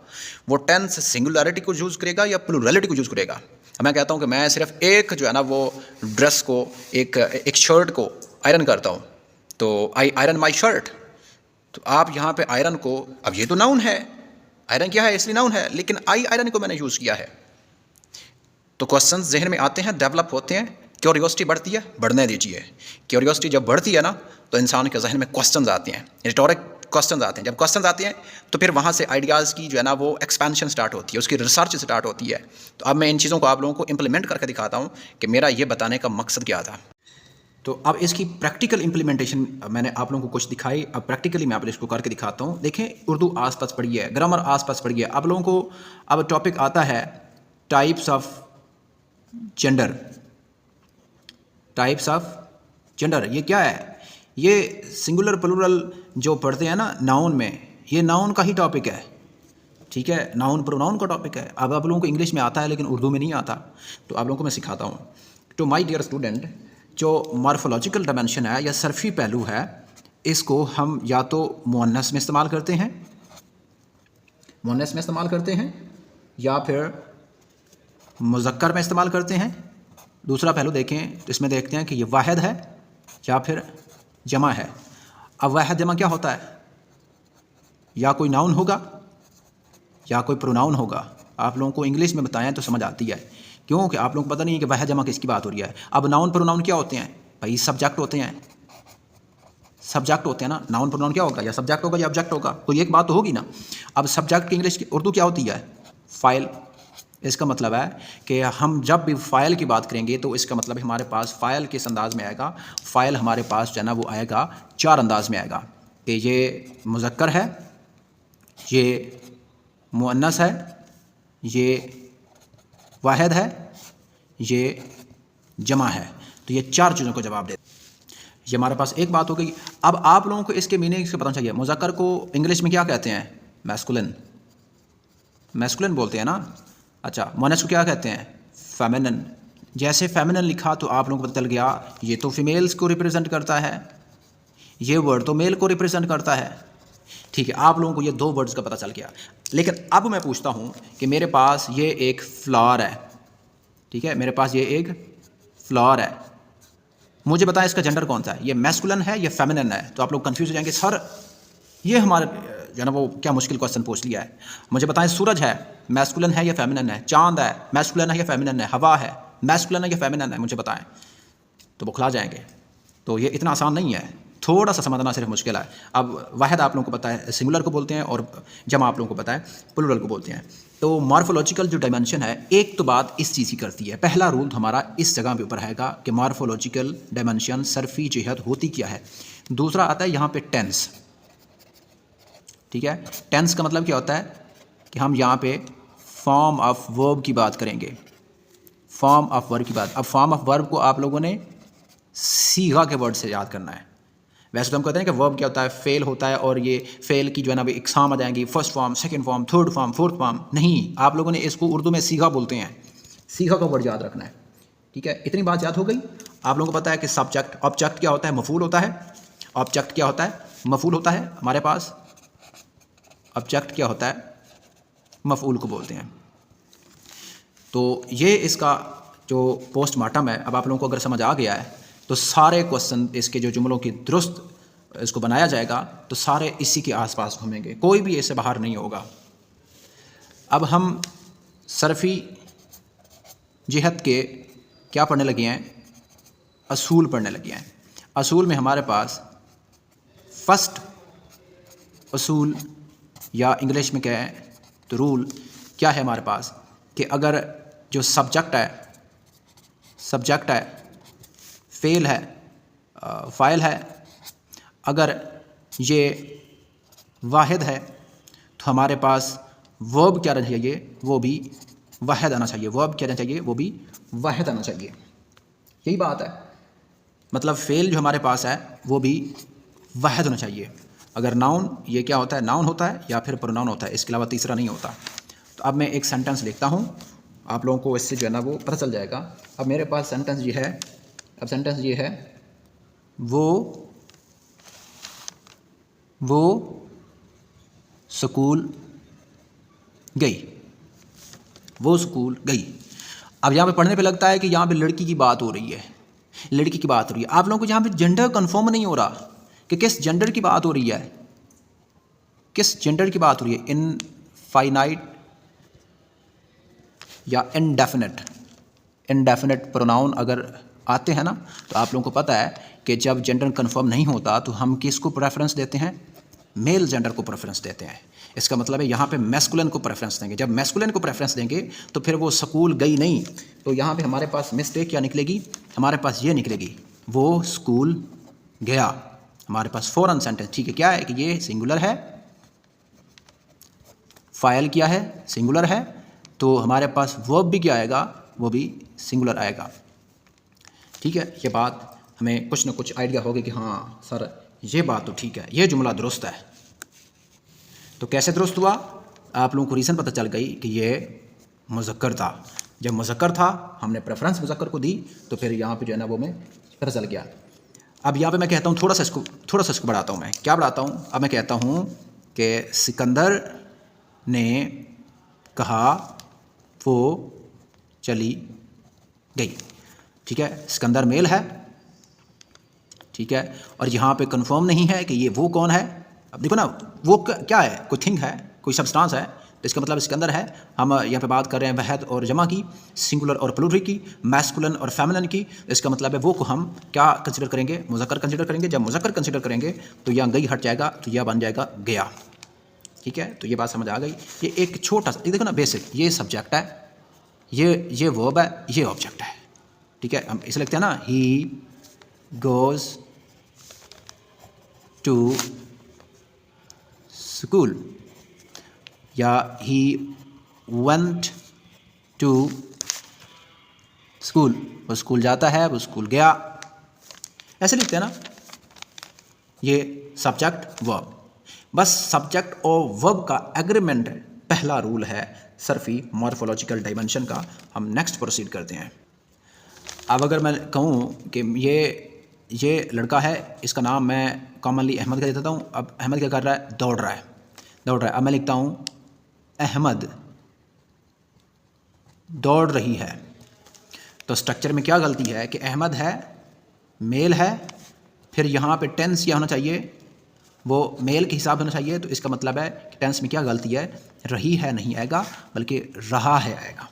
वो टेंस सिंगुलरिटी को यूज़ करेगा या प्लूरलिटी को यूज़ करेगा। मैं कहता हूँ कि मैं सिर्फ एक जो है ना वो ड्रेस को एक शर्ट को आयरन करता हूँ, तो आई आयरन माई शर्ट। तो आप यहाँ पे आयरन को, अब ये तो नाउन है, आयरन क्या है इसलिए नाउन है, लेकिन आई आयरन को मैंने यूज़ किया है। तो क्वेश्चंस जहन में आते हैं, डेवलप होते हैं, क्यूरियोसिटी बढ़ती है, बढ़ने दीजिए। क्यूरियोसिटी जब बढ़ती है ना तो इंसान के जहन में क्वेश्चंस आते हैं, रिटोरिक क्वेश्चंस आते हैं। जब क्वेश्चंस आते हैं तो फिर वहाँ से आइडियाज़ की जो है ना वो एक्सपेंशन स्टार्ट होती है, उसकी रिसर्च स्टार्ट होती है। तो अब मैं इन चीज़ों को आप लोगों को इम्प्लीमेंट करके दिखाता हूँ कि मेरा ये बताने का मकसद क्या था। तो अब इसकी प्रैक्टिकल इम्प्लीमेंटेशन मैंने आप लोगों को कुछ दिखाई, अब प्रैक्टिकली मैं आप इसको करके दिखाता हूँ। देखें उर्दू आसपास पढ़ी है, ग्रामर आसपास पढ़ी है। आप लोगों को अब टॉपिक आता है types of gender. Types of gender ये क्या है, ये सिंगुलर प्लूरल जो पढ़ते हैं ना नाउन में, ये नाउन का ही टॉपिक है, ठीक है। नाउन प्रोनाउन का टॉपिक है। अब आप लोगों को इंग्लिश में आता है लेकिन उर्दू में नहीं आता, तो आप लोगों को मैं सिखाता हूँ। टू माय डियर स्टूडेंट, जो मॉर्फोलॉजिकल डायमेंशन है या सर्फी पहलू है, इसको हम या तो मुअन्नस में इस्तेमाल करते हैं, मुअन्नस में इस्तेमाल करते हैं, या फिर मुज़क्कर में इस्तेमाल करते हैं। दूसरा पहलू देखें तो इसमें देखते हैं कि ये वाहिद है या फिर जमा है। अब वाहिद जमा क्या होता है, या कोई नाउन होगा या कोई प्रोनाउन होगा। आप लोगों को इंग्लिश में बताएं तो समझ आती है, क्योंकि आप लोगों को पता नहीं है कि वाहिद जमा किसकी बात हो रही है। अब नाउन प्रोनाउन क्या होते हैं भाई, सब्जेक्ट होते हैं, सब्जेक्ट होते हैं ना। नाउन प्रोनाउन क्या होगा, या सब्जेक्ट होगा या ऑब्जेक्ट होगा, कोई एक बात तो होगी ना। अब सब्जेक्ट की इंग्लिश की उर्दू क्या होती है, फ़ाइल। इसका मतलब है कि हम जब भी फ़ाइल की बात करेंगे तो इसका मतलब हमारे पास फ़ाइल किस अंदाज़ में आएगा। फ़ाइल हमारे पास जो है ना वो आएगा 4 अंदाज़ में आएगा कि ये मुज़क्कर है, ये मुअन्नस है, ये वाहिद है, ये जमा है। तो ये 4 चीज़ों को जवाब दे, ये हमारे पास एक बात हो गई। अब आप लोगों को इसके मीनिंग से पता चाहिए। मुज़क्कर को इंग्लिश में क्या कहते हैं, मैस्कुलिन, मैस्कुलिन बोलते हैं ना। अच्छा, मुअन्नस को क्या कहते हैं, फेमिनिन। जैसे फेमिनिन लिखा तो आप लोगों को पता चल गया ये तो फीमेल्स को रिप्रेजेंट करता है, ये वर्ड तो मेल को रिप्रेजेंट करता है, ठीक है। आप लोगों को ये 2 वर्ड्स का पता चल गया। लेकिन अब मैं पूछता हूँ कि मेरे पास ये एक फ्लावर है, ठीक है, मेरे पास ये एक फ्लावर है, मुझे बताएं इसका जेंडर कौन सा है, ये मैस्कुलिन है या फेमिनिन है। तो आप लोग कंफ्यूज हो जाएंगे, सर ये हमारे जो है ना वो क्या मुश्किल क्वेश्चन पूछ लिया है। मुझे बताएं सूरज है मैस्कुलिन है या फेमिनिन है, चांद है मैस्कुलिन है या फेमिनिन है, हवा है मैस्कुलिन है या फेमिनिन है, मुझे बताएं, तो बौखला जाएंगे। तो ये इतना आसान नहीं है, थोड़ा सा समझना सिर्फ मुश्किल है। अब वाहिद आप लोगों को पता है सिंगुलर को बोलते हैं और जमा आप लोगों को पता है प्लूरल को बोलते हैं। तो मॉर्फोलॉजिकल जो डायमेंशन है एक तो बात इस चीज़ की करती है, पहला रूल तो हमारा इस जगह पे ऊपर आएगा कि मॉर्फोलॉजिकल डायमेंशन सर्फी जिहत होती क्या है। दूसरा आता है यहाँ पे टेंस, ठीक है। टेंस का मतलब क्या होता है कि हम यहाँ पे फॉर्म ऑफ वर्ब की बात करेंगे, फॉर्म ऑफ वर्ब की बात। अब फॉर्म ऑफ वर्ब को आप लोगों ने सीगा के वर्ड से याद करना है। वैसे तो हम कहते हैं कि वर्ब क्या होता है, फेल होता है, और ये फेल की जो है ना भी इकसाम आ जाएंगी, first form, second form, third form, fourth form. नहीं, आप लोगों ने इसको उर्दू में सीगा बोलते हैं, सीगा का वर्ड याद रखना है, ठीक है। इतनी बात याद हो गई। आप लोगों को पता है कि सब्जेक्ट, ऑब्जेक्ट क्या होता है, मफूल होता है। ऑब्जेक्ट क्या होता है, मफूल होता है हमारे पास। ऑब्जेक्ट क्या होता है, मफूल को बोलते हैं। तो ये इसका जो पोस्टमार्टम है। अब आप लोगों को अगर समझ आ गया है तो सारे क्वेश्चन इसके जो जुमलों की दुरुस्त इसको बनाया जाएगा तो सारे इसी के आसपास घूमेंगे, कोई भी इससे बाहर नहीं होगा। अब हम सर्फी जिहत के क्या पढ़ने लगे हैं, असूल पढ़ने लगे हैं। असूल में हमारे पास फर्स्ट असूल या इंग्लिश में क्या है तो रूल क्या है हमारे पास कि अगर जो सब्जेक्ट है फेल है, फ़ाइल है, अगर ये वाहिद है तो हमारे पास वर्ब क्या रहना चाहिए, वो भी वाहिद आना चाहिए। वर्ब क्या रहना चाहिए, वो भी वाहिद आना चाहिए। यही बात है, मतलब फ़ेल जो हमारे पास है वो भी वाहिद होना चाहिए। अगर नाउन, ये क्या होता है, नाउन होता है या फिर प्रोनाउन होता है, इसके अलावा तीसरा नहीं होता। तो अब मैं एक सेंटेंस लिखता हूँ, आप लोगों को इससे जो है ना वो पता चल जाएगा। अब मेरे पास सेंटेंस ये है, अब सेंटेंस ये है, वो स्कूल गई, वो स्कूल गई। अब यहाँ पे पढ़ने पे लगता है कि यहाँ पे लड़की की बात हो रही है, लड़की की बात हो रही है। आप लोगों को यहाँ पे जेंडर कंफर्म नहीं हो रहा कि किस जेंडर की बात हो रही है, किस जेंडर की बात हो रही है, इनफाइनाइट या इनडेफिनेट। इनडेफिनेट प्रोनाउन अगर आते हैं ना तो आप लोगों को पता है कि जब जेंडर कंफर्म नहीं होता तो हम किसको प्रेफरेंस देते हैं, मेल जेंडर को प्रेफरेंस देते हैं। इसका मतलब है यहाँ पे मैस्कुलिन को प्रेफरेंस देंगे। जब मैस्कुलिन को प्रेफरेंस देंगे तो फिर वो स्कूल गई नहीं, तो यहाँ पे हमारे पास मिस्टेक क्या निकलेगी, हमारे पास ये निकलेगी वो स्कूल गया। हमारे पास फ़ौरन सेंटेंस ठीक है क्या है कि ये सिंगुलर है, फाइल क्या है, सिंगुलर है, तो हमारे पास वर्ब भी क्या आएगा, वो भी सिंगुलर आएगा। ठीक है, ये बात हमें कुछ ना कुछ आइडिया होगी कि हाँ सर ये बात तो ठीक है, ये जुमला दुरुस्त है। तो कैसे दुरुस्त हुआ, आप लोगों को रीज़न पता चल गई कि ये मुज़क्कर था। जब मुज़क्कर था हमने प्रेफरेंस मुज़क्कर को दी, तो फिर यहाँ पे जो है ना वो मैं पता चल गया। अब यहाँ पे मैं कहता हूँ थोड़ा सा इसको बढ़ाता हूँ। मैं क्या बढ़ाता हूँ, अब मैं कहता हूँ कि सिकंदर ने कहा वो चली गई। ठीक है, सिकंदर मेल है, ठीक है, और यहाँ पे कंफर्म नहीं है कि ये वो कौन है। अब देखो ना, वो क्या है, कोई थिंग है, कोई सब्सटेंस है, तो इसका मतलब सिकंदर है। हम यहाँ पे बात कर रहे हैं वहद और जमा की, सिंगुलर और प्लूरल की, मैस्कुलिन और फेमिनिन की। इसका मतलब है वो को हम क्या कंसिडर करेंगे, मुज़क्कर कंसिडर करेंगे। जब मुज़क्कर कंसिडर करेंगे तो यहाँ गई हट जाएगा, तो यह बन जाएगा गया। ठीक है, तो ये बात समझ आ गई। ये एक छोटा सा देखो ना, बेसिक, ये सब्जेक्ट है, ये वर्ब है, ये ऑब्जेक्ट है। ठीक है, हम इसे लिखते हैं ना, ही गोज़ टू स्कूल या ही वेंट टू स्कूल। वो स्कूल जाता है, वो स्कूल गया, ऐसे लिखते हैं ना। ये सब्जेक्ट वर्ब, बस सब्जेक्ट और वर्ब का एग्रीमेंट पहला रूल है सर्फी मॉर्फोलॉजिकल डायमेंशन का। हम नेक्स्ट प्रोसीड करते हैं। अब अगर मैं कहूँ कि ये लड़का है, इसका नाम मैं कॉमनली अहमद का देता हूँ। अब अहमद क्या कर रहा है, दौड़ रहा है। अब मैं लिखता हूँ अहमद दौड़ रही है। तो स्ट्रक्चर में क्या गलती है कि अहमद है, मेल है, फिर यहाँ पे टेंस क्या होना चाहिए, वो मेल के हिसाब से होना चाहिए। तो इसका मतलब है कि टेंस में क्या गलती है, रही है नहीं आएगा बल्कि रहा है आएगा।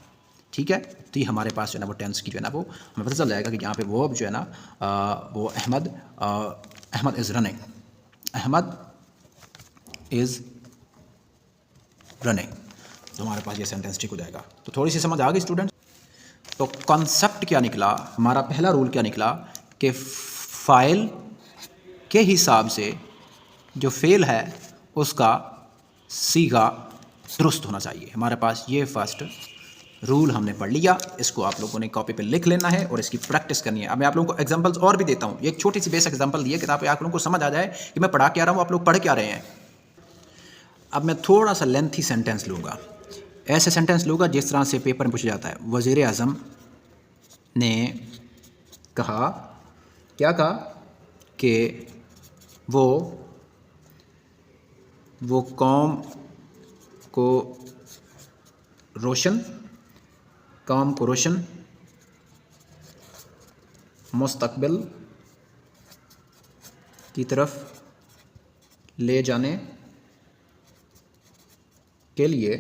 ठीक है, तो ये हमारे पास जो है ना वो टेंस की जो है ना वो हमें पता चल जाएगा कि यहाँ पे वर्ब जो है ना वो Ahmad is running, Ahmad is running. तो हमारे पास ये सेंटेंस ठीक हो जाएगा। तो थोड़ी सी समझ आ गई स्टूडेंट। तो कॉन्सेप्ट क्या निकला, हमारा पहला रूल क्या निकला कि फ़ाइल के हिसाब से जो फेल है उसका सीगा दुरुस्त होना चाहिए। हमारे पास ये फर्स्ट रूल हमने पढ़ लिया। इसको आप लोगों ने कॉपी पे लिख लेना है और इसकी प्रैक्टिस करनी है। अब मैं आप लोगों को एग्जांपल्स और भी देता हूँ। एक छोटी सी बेसिक एग्जांपल दी है किताब पे, आप लोगों को समझ आ जाए कि मैं पढ़ा क्या रहा हूँ, आप लोग पढ़ क्या रहे हैं। अब मैं थोड़ा सा लेंथी सेंटेंस लूँगा, ऐसे सेंटेंस लूँगा जिस तरह से पेपर में पूछा जाता है। वज़ीर आज़म ने कहा, क्या कहा कि वो कौम को रोशन मुस्तकबिल की तरफ ले जाने के लिए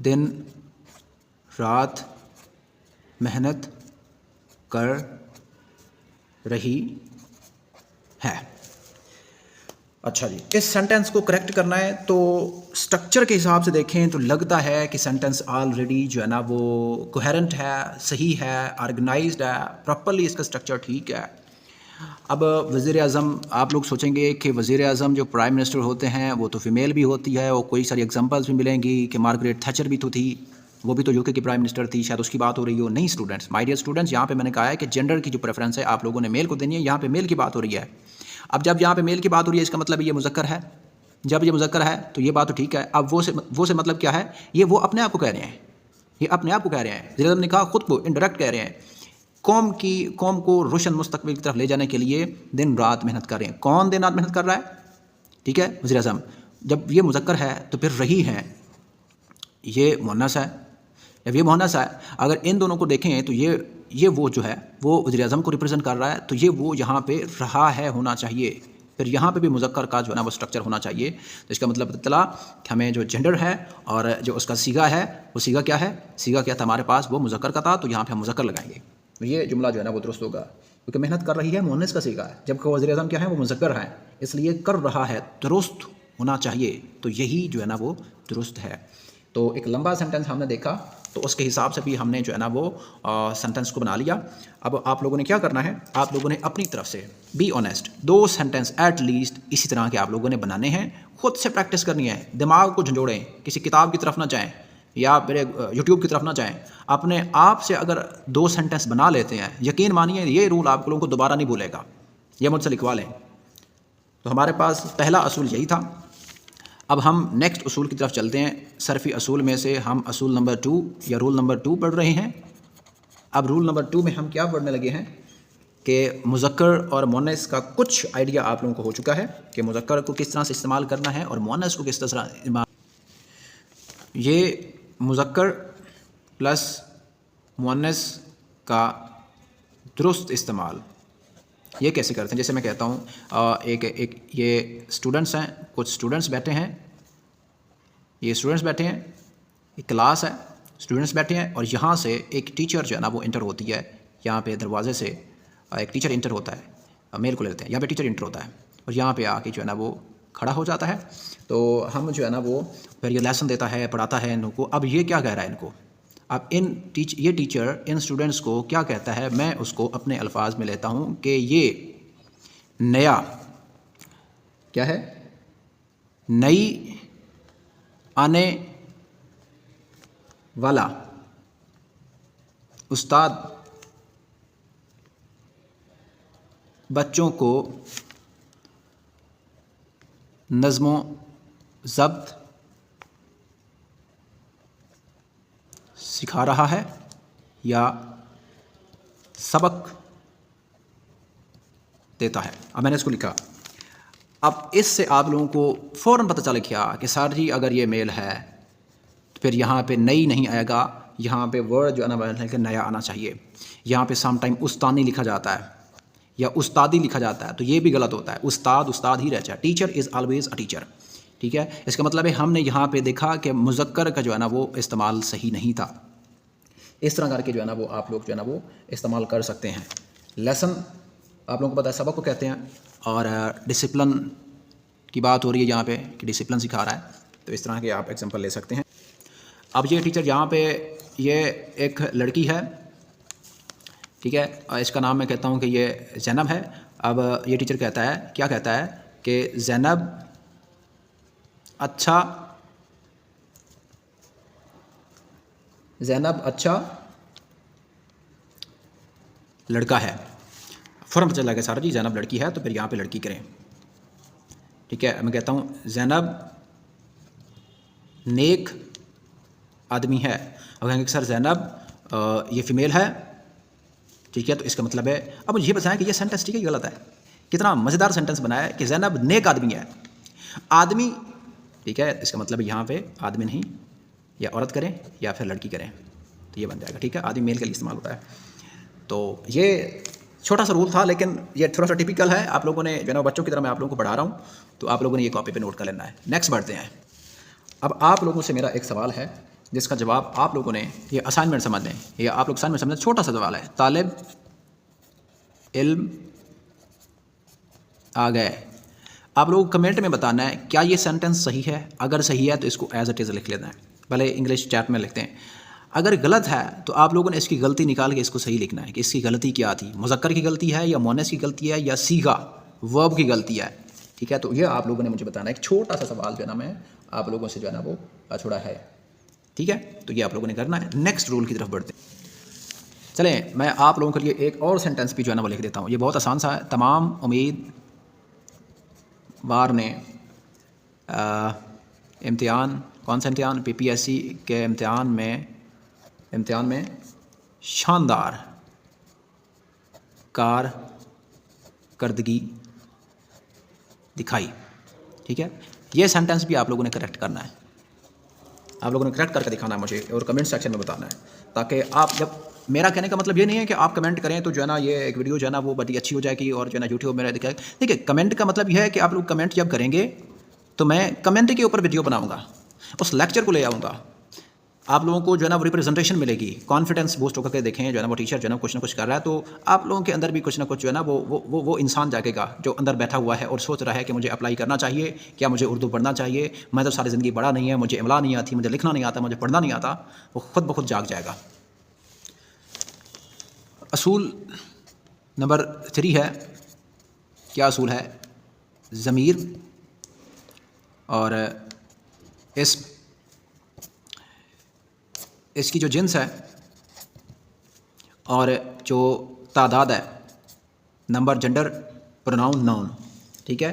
दिन रात मेहनत कर रही है। अच्छा जी, इस सेंटेंस को करेक्ट करना है तो स्ट्रक्चर के हिसाब से देखें तो लगता है कि सेंटेंस ऑलरेडी जो है ना वो कोहेरेंट है, सही है, ऑर्गेनाइज्ड है, प्रॉपर्ली इसका स्ट्रक्चर ठीक है। अब वज़ीर आज़म, आप लोग सोचेंगे कि वज़ीर आज़म जो प्राइम मिनिस्टर होते हैं वो तो फीमेल भी होती है, और कोई सारी एग्जांपल्स भी मिलेंगी कि मार्गरेट थैचर भी तो थी, वो भी तो यूके की प्राइम मिनिस्टर थी, शायद उसकी बात हो रही हो। नहीं स्टूडेंट्स, माय डियर स्टूडेंट्स, यहाँ पे मैंने कहा है कि जेंडर की जो प्रेफरेंस है आप लोगों ने मेल को देनी है। यहाँ पे मेल की बात हो रही है। अब जब यहाँ पे मेल की बात हो रही है इसका मतलब ये मुज़क्कर है। जब ये मुज़क्कर है तो ये बात तो ठीक है। अब वो से मतलब क्या है, ये वो अपने आप को कह रहे हैं, ये अपने आप को कह रहे हैं। वज़ीर आज़म ने कहा, खुद को इनडायरेक्ट कह रहे हैं। कौम को रोशन मुस्तकबिल की तरफ ले जाने के लिए दिन रात मेहनत कर रहे हैं। कौन दिन रात मेहनत कर रहा है? ठीक है, वज़ीर आज़म। जब ये मुज़क्कर है तो फिर रही है, ये मुअन्नस है। जब ये मुअन्नस है, अगर इन दोनों को देखें तो ये वो जो है वो वज़ीर आज़म को रिप्रेजेंट कर रहा है, तो ये वो यहाँ पे रहा है होना चाहिए। फिर यहाँ पे भी मुज़क्कर का जो है ना वो स्ट्रक्चर होना चाहिए। तो इसका मतलब पता चला कि हमें जो जेंडर है और जो उसका सीगा है, वो सीगा क्या है, सीगा क्या था हमारे पास, वो मुज़क्कर का था, तो यहाँ पे हम मुज़क्कर लगाएंगे। तो ये जुमला जो है ना वो दुरुस्त होगा, क्योंकि मेहनत कर रही है मुअन्नस का सीगा है, जबकि वज़ीर आज़म क्या है, वो मुज़क्कर है, इसलिए कर रहा है दुरुस्त होना चाहिए। तो यही जो है ना वो दुरुस्त है। तो एक लंबा सेंटेंस हमने देखा, तो उसके हिसाब से भी हमने जो है ना वो सेंटेंस को बना लिया। अब आप लोगों ने क्या करना है, आप लोगों ने अपनी तरफ से be honest, 2 sentence at least इसी तरह के आप लोगों ने बनाने हैं। खुद से प्रैक्टिस करनी है, दिमाग को झंझोड़ें, किसी किताब की तरफ ना जाएं या मेरे यूट्यूब की तरफ ना जाएं। अपने आप से अगर 2 सेंटेंस बना लेते हैं, यकीन मानिए ये रूल आप लोगों को दोबारा नहीं भूलेगा। ये मुझसे लिखवा लें। तो हमारे पास पहला असूल यही था। अब हम नेक्स्ट असूल की तरफ चलते हैं। सरफ़ी असूल में से हम असूल नंबर 2 या रूल नंबर 2 पढ़ रहे हैं। अब रूल नंबर 2 में हम क्या पढ़ने लगे हैं कि मुज़क्कर और मुअन्नस का कुछ आइडिया आप लोगों को हो चुका है कि मुज़क्कर को किस तरह से इस्तेमाल करना है और मुअन्नस को किस तरह इस्तेमाल। ये मुज़क्कर प्लस मुअन्नस का दुरुस्त इस्तेमाल ये कैसे करते हैं। जैसे मैं कहता हूँ एक ये स्टूडेंट्स हैं, कुछ स्टूडेंट्स बैठे हैं, ये स्टूडेंट्स बैठे हैं, एक क्लास है, स्टूडेंट्स बैठे हैं, और यहाँ से एक टीचर जो है ना वो इंटर होती है। यहाँ पे दरवाजे से एक टीचर इंटर होता है, मेल को लेते हैं, यहाँ पे टीचर इंटर होता है और यहाँ पे आके जो है ना वो खड़ा हो जाता है। तो हम जो है ना वो फिर ये लेसन देता है, पढ़ाता है इनको। अब ये क्या कह रहा है इनको, अब ये टीचर इन स्टूडेंट्स को क्या कहता है, मैं उसको अपने अल्फाज में लेता हूँ कि ये नया क्या है, नई आने वाला उस्ताद बच्चों को नज़्मो ज़ब्त सिखा रहा है या सबक देता है। अब मैंने इसको लिखा। अब इससे आप लोगों को फ़ौरन पता चल गया कि सर जी अगर ये मेल है तो फिर यहाँ पे नई नहीं आएगा, यहाँ पे वर्ड जो है ना नया आना चाहिए। यहाँ पे सम टाइम उस्तानी लिखा जाता है, या उस्तादी लिखा जाता है तो ये भी गलत होता है। उस्ताद उस्ताद ही रहता है। Teacher is always a teacher. ठीक है, इसका मतलब है हमने यहाँ पे देखा कि मुज़क्कर का जो है ना वो इस्तेमाल सही नहीं था। इस तरह करके जो है ना वो आप लोग जो है ना वो इस्तेमाल कर सकते हैं। लेसन आप लोगों को पता है सबक को कहते हैं, और डिसिप्लिन की बात हो रही है यहाँ पे कि डिसिप्लिन सिखा रहा है, तो इस तरह के आप एग्जांपल ले सकते हैं। अब ये टीचर यहाँ पे ये एक लड़की है, ठीक है, इसका नाम मैं कहता हूँ कि ये ज़ैनब है। अब ये टीचर कहता है, क्या कहता है कि ज़ैनब अच्छा लड़का है। फ़ौरन पता चला कि सर जी ज़ैनब लड़की है तो फिर यहाँ पे लड़की करें। ठीक है, मैं कहता हूँ ज़ैनब नेक आदमी है। अब कहेंगे सर ज़ैनब ये फ़ीमेल है, ठीक है, तो इसका मतलब है, अब मुझे ये बताएं कि ये सेंटेंस ठीक है गलत है। कितना मज़ेदार सेंटेंस बनाया है कि ज़ैनब नेक आदमी है। आदमी, ठीक है, इसका मतलब यहाँ पे आदमी नहीं, या औरत करें या फिर लड़की करें तो ये बन जाएगा। ठीक है, आदमी मेल के लिए इस्तेमाल होता है। तो ये छोटा सा रूल था, लेकिन ये थोड़ा सा टिपिकल है। आप लोगों ने जो है ना बच्चों की तरह मैं आप लोगों को पढ़ा रहा हूँ, तो आप लोगों ने ये कॉपी पे नोट कर लेना है। नेक्स्ट बढ़ते हैं। अब आप लोगों से मेरा एक सवाल है जिसका जवाब आप लोगों ने, ये असाइनमेंट समझ लें, ये आप लोग असाइनमेंट समझें, छोटा सा सवाल है। तालिब इल्म आ गए। आप लोग कमेंट में बताना है क्या ये सेंटेंस सही है। अगर सही है तो इसको एज इट इज़ लिख लेना है, भले इंग्लिश चैट में लिखते हैं। अगर गलत है तो आप लोगों ने इसकी गलती निकाल के इसको सही लिखना है कि इसकी गलती क्या थी। मुज़क्कर की गलती है या मुअन्नस की गलती है या सीगा वर्ब की गलती है। ठीक है, तो ये आप लोगों ने मुझे बताना है। एक छोटा सा सवाल जो है ना मैं आप लोगों से जो है ना वो छोड़ा है। ठीक है, तो ये आप लोगों ने करना है। नेक्स्ट रूल की तरफ बढ़ते हैं। चलें, मैं आप लोगों के लिए एक और सेंटेंस भी जो है ना वो लिख देता हूँ। ये बहुत आसान सा है। तमाम उम्मीदवार ने इम्तिहान, कौन सा इम्तिहान, पीपीएससी के इम्तिहान में शानदार कारकर्दगी दिखाई। ठीक है, ये सेंटेंस भी आप लोगों ने करेक्ट करना है। आप लोगों ने करेक्ट करके दिखाना है मुझे और कमेंट सेक्शन में बताना है, ताकि आप, जब मेरा कहने का मतलब ये नहीं है कि आप कमेंट करें तो जो है ना ये एक वीडियो जो है ना वो बड़ी अच्छी हो जाएगी और जो है ना यूट्यूब मेरा दिखाएगा। देखिए, कमेंट का मतलब यह है कि आप लोग कमेंट जब करेंगे तो मैं कमेंट के ऊपर वीडियो बनाऊँगा, उस लेक्चर को ले आऊँगा, आप लोगों को जो है ना वो रिप्रेजेंटेशन मिलेगी, कॉन्फिडेंस बूस्ट होकर के देखें जो है ना वो टीचर जो है ना कुछ ना कुछ कर रहा है, तो आप लोगों के अंदर भी कुछ ना कुछ जो है ना वो इंसान जागेगा जो अंदर बैठा हुआ है और सोच रहा है कि मुझे अप्लाई करना चाहिए, क्या मुझे उर्दू पढ़ना चाहिए, मैं तो सारी ज़िंदगी पढ़ा नहीं है, मुझे इमला नहीं आती, मुझे लिखना नहीं आता, मुझे पढ़ना नहीं आता, वो खुद ब खुद जाग जाएगा। असूल नंबर 3 है। क्या असूल है? ज़मीर और इसकी जो जिन्स है और जो तादाद है, नंबर, जेंडर, प्रोनाउन, नाउन। ठीक है,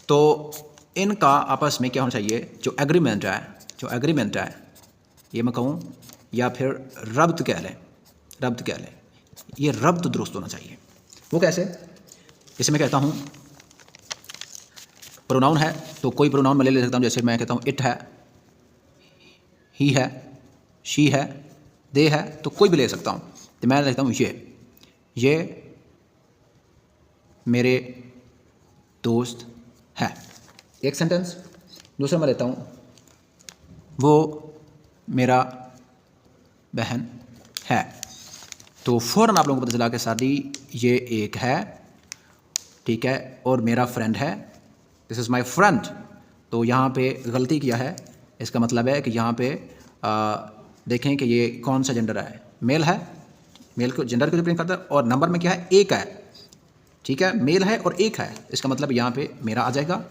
तो इनका आपस में क्या होना चाहिए, जो एग्रीमेंट है, ये मैं कहूँ या फिर रब्त कह लें, ये रब्त दुरुस्त होना चाहिए। वो कैसे? जैसे मैं कहता हूँ प्रोनाउन है तो कोई प्रोनाउन मैं ले सकता हूँ, जैसे मैं कहता हूँ इट है, ही है, शी है, दे है, तो कोई भी ले सकता हूँ। तो मैं लिखता हूँ ये मेरे दोस्त है, एक सेंटेंस। दूसरा मैं लेता हूँ वो मेरा बहन है, तो फ़ौरन आप लोगों को पता चला कि शादी ये एक है, ठीक है, और मेरा फ्रेंड है, दिस इज़ माई फ्रेंड। तो यहाँ पे गलती किया है, इसका मतलब है कि यहाँ पे देखें कि ये कौन सा जेंडर है, मेल है, मेल को जेंडर को रिप्रेजेंट करता है, और नंबर में क्या है, एक है। ठीक है, मेल है और एक है, इसका मतलब यहाँ पे मेरा आ जाएगा।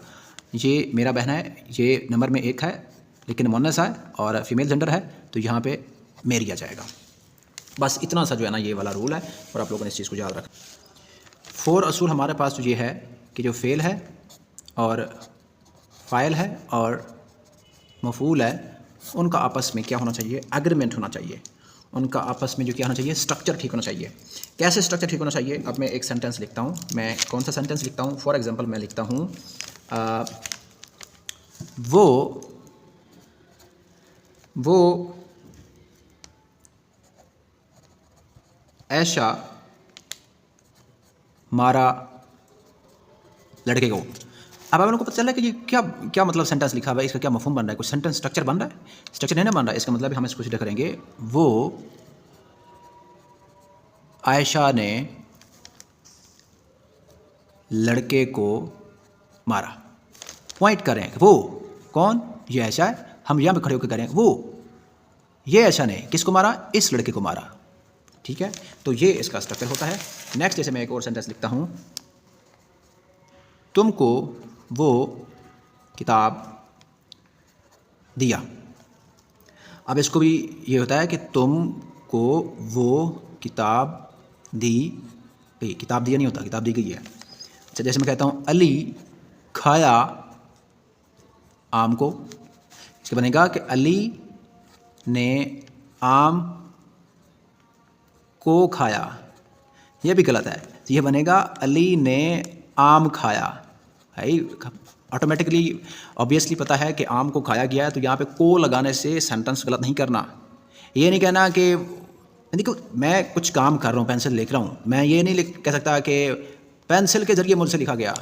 ये मेरा बहन है, ये नंबर में एक है लेकिन मुअन्नस है और फीमेल जेंडर है, तो यहाँ पे मेरी आ जाएगा। बस इतना सा जो है ना ये वाला रूल है, और आप लोगों ने इस चीज़ को याद रखा। 4 असूल हमारे पास तो ये है कि जो फेल है और फ़ाइल है और मफ़ूल है, उनका आपस में क्या होना चाहिए, एग्रीमेंट होना चाहिए। उनका आपस में जो क्या होना चाहिए, स्ट्रक्चर ठीक होना चाहिए। कैसे स्ट्रक्चर ठीक होना चाहिए? अब मैं एक सेंटेंस लिखता हूँ। मैं कौन सा सेंटेंस लिखता हूँ? फॉर एग्जांपल मैं लिखता हूँ वो ऐशा मारा लड़के को। अब आप लोगों को पता चला कि ये क्या क्या मतलब सेंटेंस लिखा हुआ है, इसका क्या मफहूम बन रहा है, कुछ सेंटेंस स्ट्रक्चर बन रहा है? स्ट्रक्चर नहीं ना बन रहा है। इसका मतलब हम इसको सीधा करेंगे, वो आयशा ने लड़के को मारा। पॉइंट करें, वो कौन? ये आयशा है। हम यहाँ पे खड़े होकर करें, वो ये आयशा ने किसको मारा? इस लड़के को मारा। ठीक है, तो ये इसका स्ट्रक्चर होता है। नेक्स्ट जैसे मैं एक और सेंटेंस लिखता हूँ, तुमको वो किताब दिया। अब इसको भी ये होता है कि तुमको वो किताब दी गई। किताब दिया नहीं होता, किताब दी गई है। अच्छा, जैसे मैं कहता हूँ अली खाया आम को, इसके बनेगा कि अली ने आम को खाया। यह भी गलत है, यह बनेगा अली ने आम खाया। है ऑटोमेटिकली ऑब्वियसली पता है कि आम को खाया गया है, तो यहाँ पे को लगाने से सेंटेंस गलत नहीं करना। ये नहीं कहना कि देखो मैं कुछ काम कर रहा हूँ, पेंसिल लिख रहा हूँ, मैं ये नहीं कह सकता कि पेंसिल के ज़रिए मुझसे लिखा गया।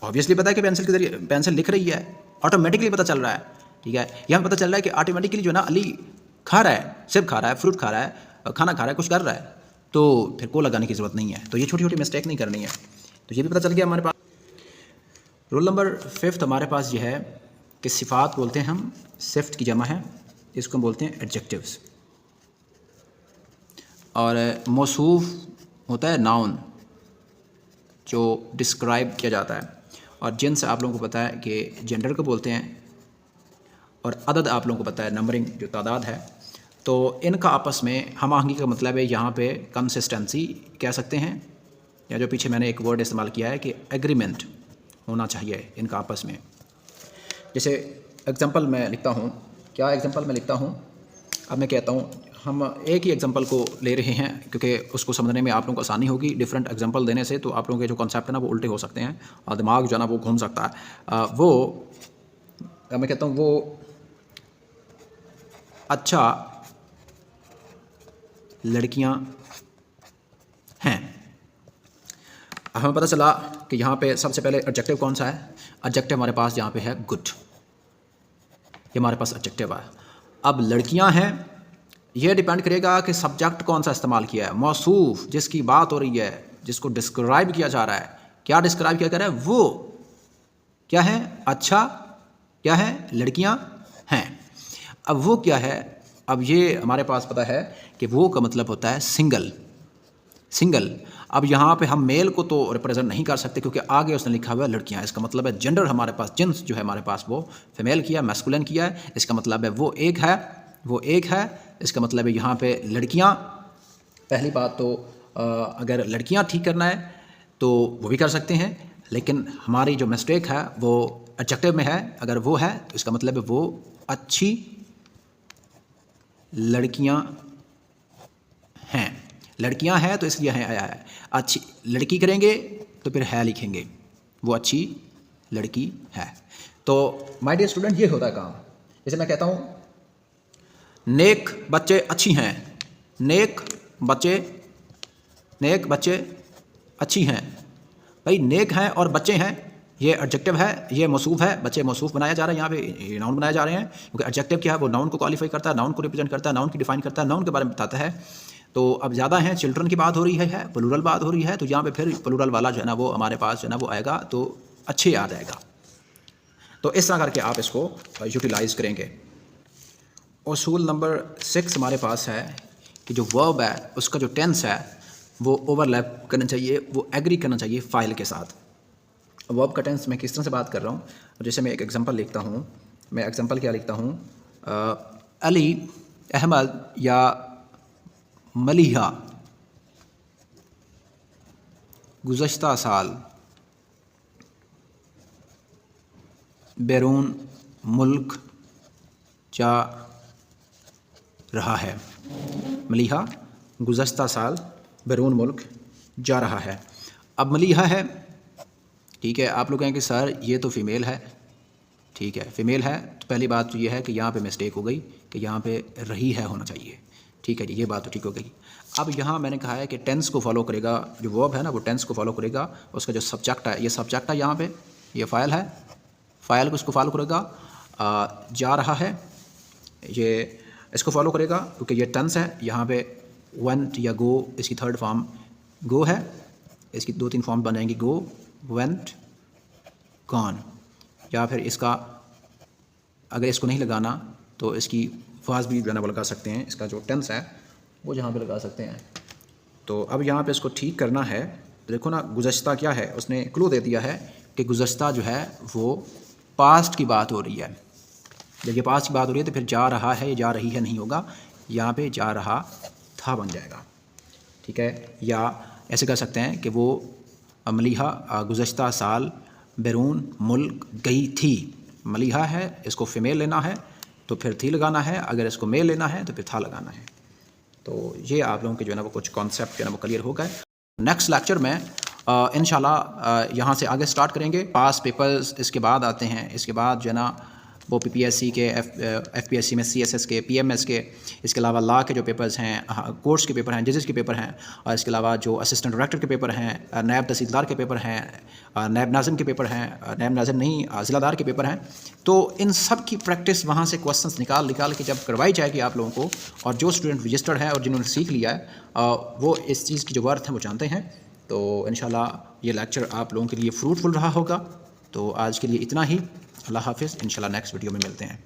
ऑब्वियसली पता है कि पेंसिल के ज़रिए पेंसिल लिख रही है, ऑटोमेटिकली पता चल रहा है। ठीक है, यहाँ पता चल रहा है कि ऑटोमेटिकली जो ना अली खा रहा है, सेब खा रहा है, फ्रूट खा रहा है, खाना खा रहा है, कुछ कर रहा है, तो फिर को लगाने की ज़रूरत नहीं है। तो ये छोटी छोटी मिस्टेक नहीं करनी है। तो ये भी पता चल गया हमारे पास। रूल नंबर 5 हमारे पास ये है कि सिफ़ात बोलते हैं हम, सिफ्त की जमा है, इसको हम बोलते हैं एडजेक्टिव्स। और मौसूफ होता है नाउन, जो डिस्क्राइब किया जाता है। और जिनस आप लोगों को पता है कि जेंडर को बोलते हैं, और अदद आप लोगों को पता है नंबरिंग, जो तादाद है। तो इनका आपस में हम आहंगी का मतलब है यहाँ पे कंसिस्टेंसी कह सकते हैं, या जो पीछे मैंने एक वर्ड इस्तेमाल किया है कि एग्रीमेंट होना चाहिए इनका आपस में। जैसे एग्जांपल मैं लिखता हूँ, क्या एग्जांपल मैं लिखता हूँ, अब मैं कहता हूँ, हम एक ही एग्जांपल को ले रहे हैं क्योंकि उसको समझने में आप लोगों को आसानी होगी। डिफरेंट एग्जांपल देने से तो आप लोगों के जो कॉन्सेप्ट है ना वो उल्टे हो सकते हैं और दिमाग जो है ना वो घूम सकता है। मैं कहता हूँ वो अच्छा लड़कियाँ हैं। हमें पता चला कि यहाँ पे सबसे पहले एडजेक्टिव कौन सा है? एडजेक्टिव हमारे पास यहाँ पे है गुड, ये हमारे पास एडजेक्टिव है। अब लड़कियाँ हैं, ये डिपेंड करेगा कि सब्जेक्ट कौन सा इस्तेमाल किया है। मौसूफ जिसकी बात हो रही है, जिसको डिस्क्राइब किया जा रहा है, क्या डिस्क्राइब किया जा रहा है? वो क्या है? अच्छा क्या है? लड़कियाँ हैं। अब वो क्या है? अब ये हमारे पास पता है कि वो का मतलब होता है सिंगल, सिंगल। अब यहाँ पे हम मेल को तो रिप्रेजेंट नहीं कर सकते क्योंकि आगे उसने लिखा हुआ है लड़कियाँ। इसका मतलब है जेंडर हमारे पास, जिन्स जो है हमारे पास वो फीमेल किया, मैस्कुलिन किया है। इसका मतलब है वो एक है, वो एक है। इसका मतलब है यहाँ पे लड़कियाँ। पहली बात तो अगर लड़कियाँ ठीक करना है तो वो भी कर सकते हैं, लेकिन हमारी जो मिस्टेक है वो एडजेक्टिव में है। अगर वो है तो इसका मतलब है वो अच्छी लड़कियाँ हैं। लड़कियां हैं तो इसलिए हैं आया है। अच्छी लड़की करेंगे तो फिर है लिखेंगे, वो अच्छी लड़की है। तो माय डियर स्टूडेंट, ये होता है काम। जैसे मैं कहता हूँ नेक बच्चे अच्छी हैं, नेक बच्चे अच्छी हैं। भाई नेक हैं और बच्चे हैं, ये एडजेक्टिव है, ये मौसूफ है। बच्चे मौसूफ बनाया जा रहा है, यहाँ पे नाउन बनाए जा रहे हैं क्योंकि एडजेक्टिव क्या है? वो नाउन को क्वालिफाई करता है, नाउन को रिप्रेजेंट करता है, नाउन की डिफाइन करता है, नाउन के बारे में बताता है। तो अब ज़्यादा हैं, चिल्ड्रन की बात हो रही है, प्लूरल बात हो रही है, तो यहाँ पे फिर प्लूरल वाला जो है ना वो हमारे पास जो है ना वो आएगा तो अच्छे आ जाएगा। तो इस तरह करके आप इसको यूटिलाइज़ करेंगे। उसूल नंबर 6 हमारे पास है कि जो वर्ब है उसका जो टेंस है वो ओवरलैप करना चाहिए, वो एग्री करना चाहिए फ़ाइल के साथ। वर्ब का टेंस मैं किस तरह से बात कर रहा हूँ, जैसे मैं एक एग्जांपल लिखता हूँ। मैं एग्जांपल क्या लिखता हूँ? अली, अहमद या मलिहा गुज़श्ता साल बैरून मुल्क जा रहा है। मलिहा गुज़श्ता साल बैरून मुल्क जा रहा है। अब मलिहा है, ठीक है। आप लोग कहेंगे सर ये तो फ़ीमेल है, ठीक है फ़ीमेल है। तो पहली बात तो ये है कि यहाँ पे मिस्टेक हो गई कि यहाँ पे रही है होना चाहिए, ठीक है जी, ये बात तो ठीक हो गई। अब यहाँ मैंने कहा है कि टेंस को फॉलो करेगा, जो वर्ब है ना वो टेंस को फॉलो करेगा। उसका जो सब्जेक्ट है, ये सब्जेक्ट है यहाँ पे, ये फ़ाइल है, फ़ाइल को इसको फॉलो करेगा। जा रहा है, ये इसको फॉलो करेगा क्योंकि ये टेंस है। यहाँ पे वेंट या गो, इसकी थर्ड फॉर्म गो है, इसकी 2-3 फॉर्म बन जाएंगी, गो, वेंट, गॉन। या फिर इसका अगर इसको नहीं लगाना तो इसकी फाज भी जो है ना वो लगा सकते हैं, इसका जो टेंस है वो यहाँ पे लगा सकते हैं। तो अब यहाँ पे इसको ठीक करना है। देखो ना, गुज़श्ता क्या है, उसने क्लू दे दिया है कि गुज़श्ता जो है वो पास्ट की बात हो रही है। जब ये पास्ट की बात हो रही है तो फिर जा रहा है, जा रही है नहीं होगा, यहाँ पे जा रहा था बन जाएगा। ठीक है, या ऐसे कर सकते हैं कि वो मलिहा गुज़श्ता साल बैरून मुल्क गई थी। मलिहा है, इसको फ़ीमेल लेना है तो फिर थी लगाना है, अगर इसको मेल लेना है तो फिर था लगाना है। तो ये आप लोगों के जो है ना वो कुछ कॉन्सेप्ट जो है ना वो क्लियर हो गए। नेक्स्ट लेक्चर में इंशाल्लाह यहाँ से आगे स्टार्ट करेंगे। पास पेपर्स इसके बाद आते हैं, इसके बाद जो है ना वो PPSC के, FPSC में CSS के, PMS के, इसके अलावा लॉ के जो पेपर्स हैं, कोर्ट्स के पेपर हैं, जजेस के पेपर हैं, और इसके अलावा जो असिस्टेंट डायरेक्टर के पेपर हैं, नायब तहसीलदार के पेपर हैं, नायब नाज़िम के पेपर हैं, नायब नाज़िम नहीं ज़िलादार के पेपर हैं। तो इन सब की प्रैक्टिस वहाँ से क्वेश्चंस निकाल के जब करवाई जाएगी आप लोगों को, और जो स्टूडेंट रजिस्टर्ड है और जिन्होंने सीख लिया है वो इस चीज़ की जो वर्थ है वो जानते हैं। तो इंशाल्लाह ये लेक्चर आप लोगों के लिए फ्रूटफुल रहा होगा। तो आज के लिए इतना ही। अल्लाह हाफ़िज़, इंशाल्लाह नेक्स्ट वीडियो में मिलते हैं।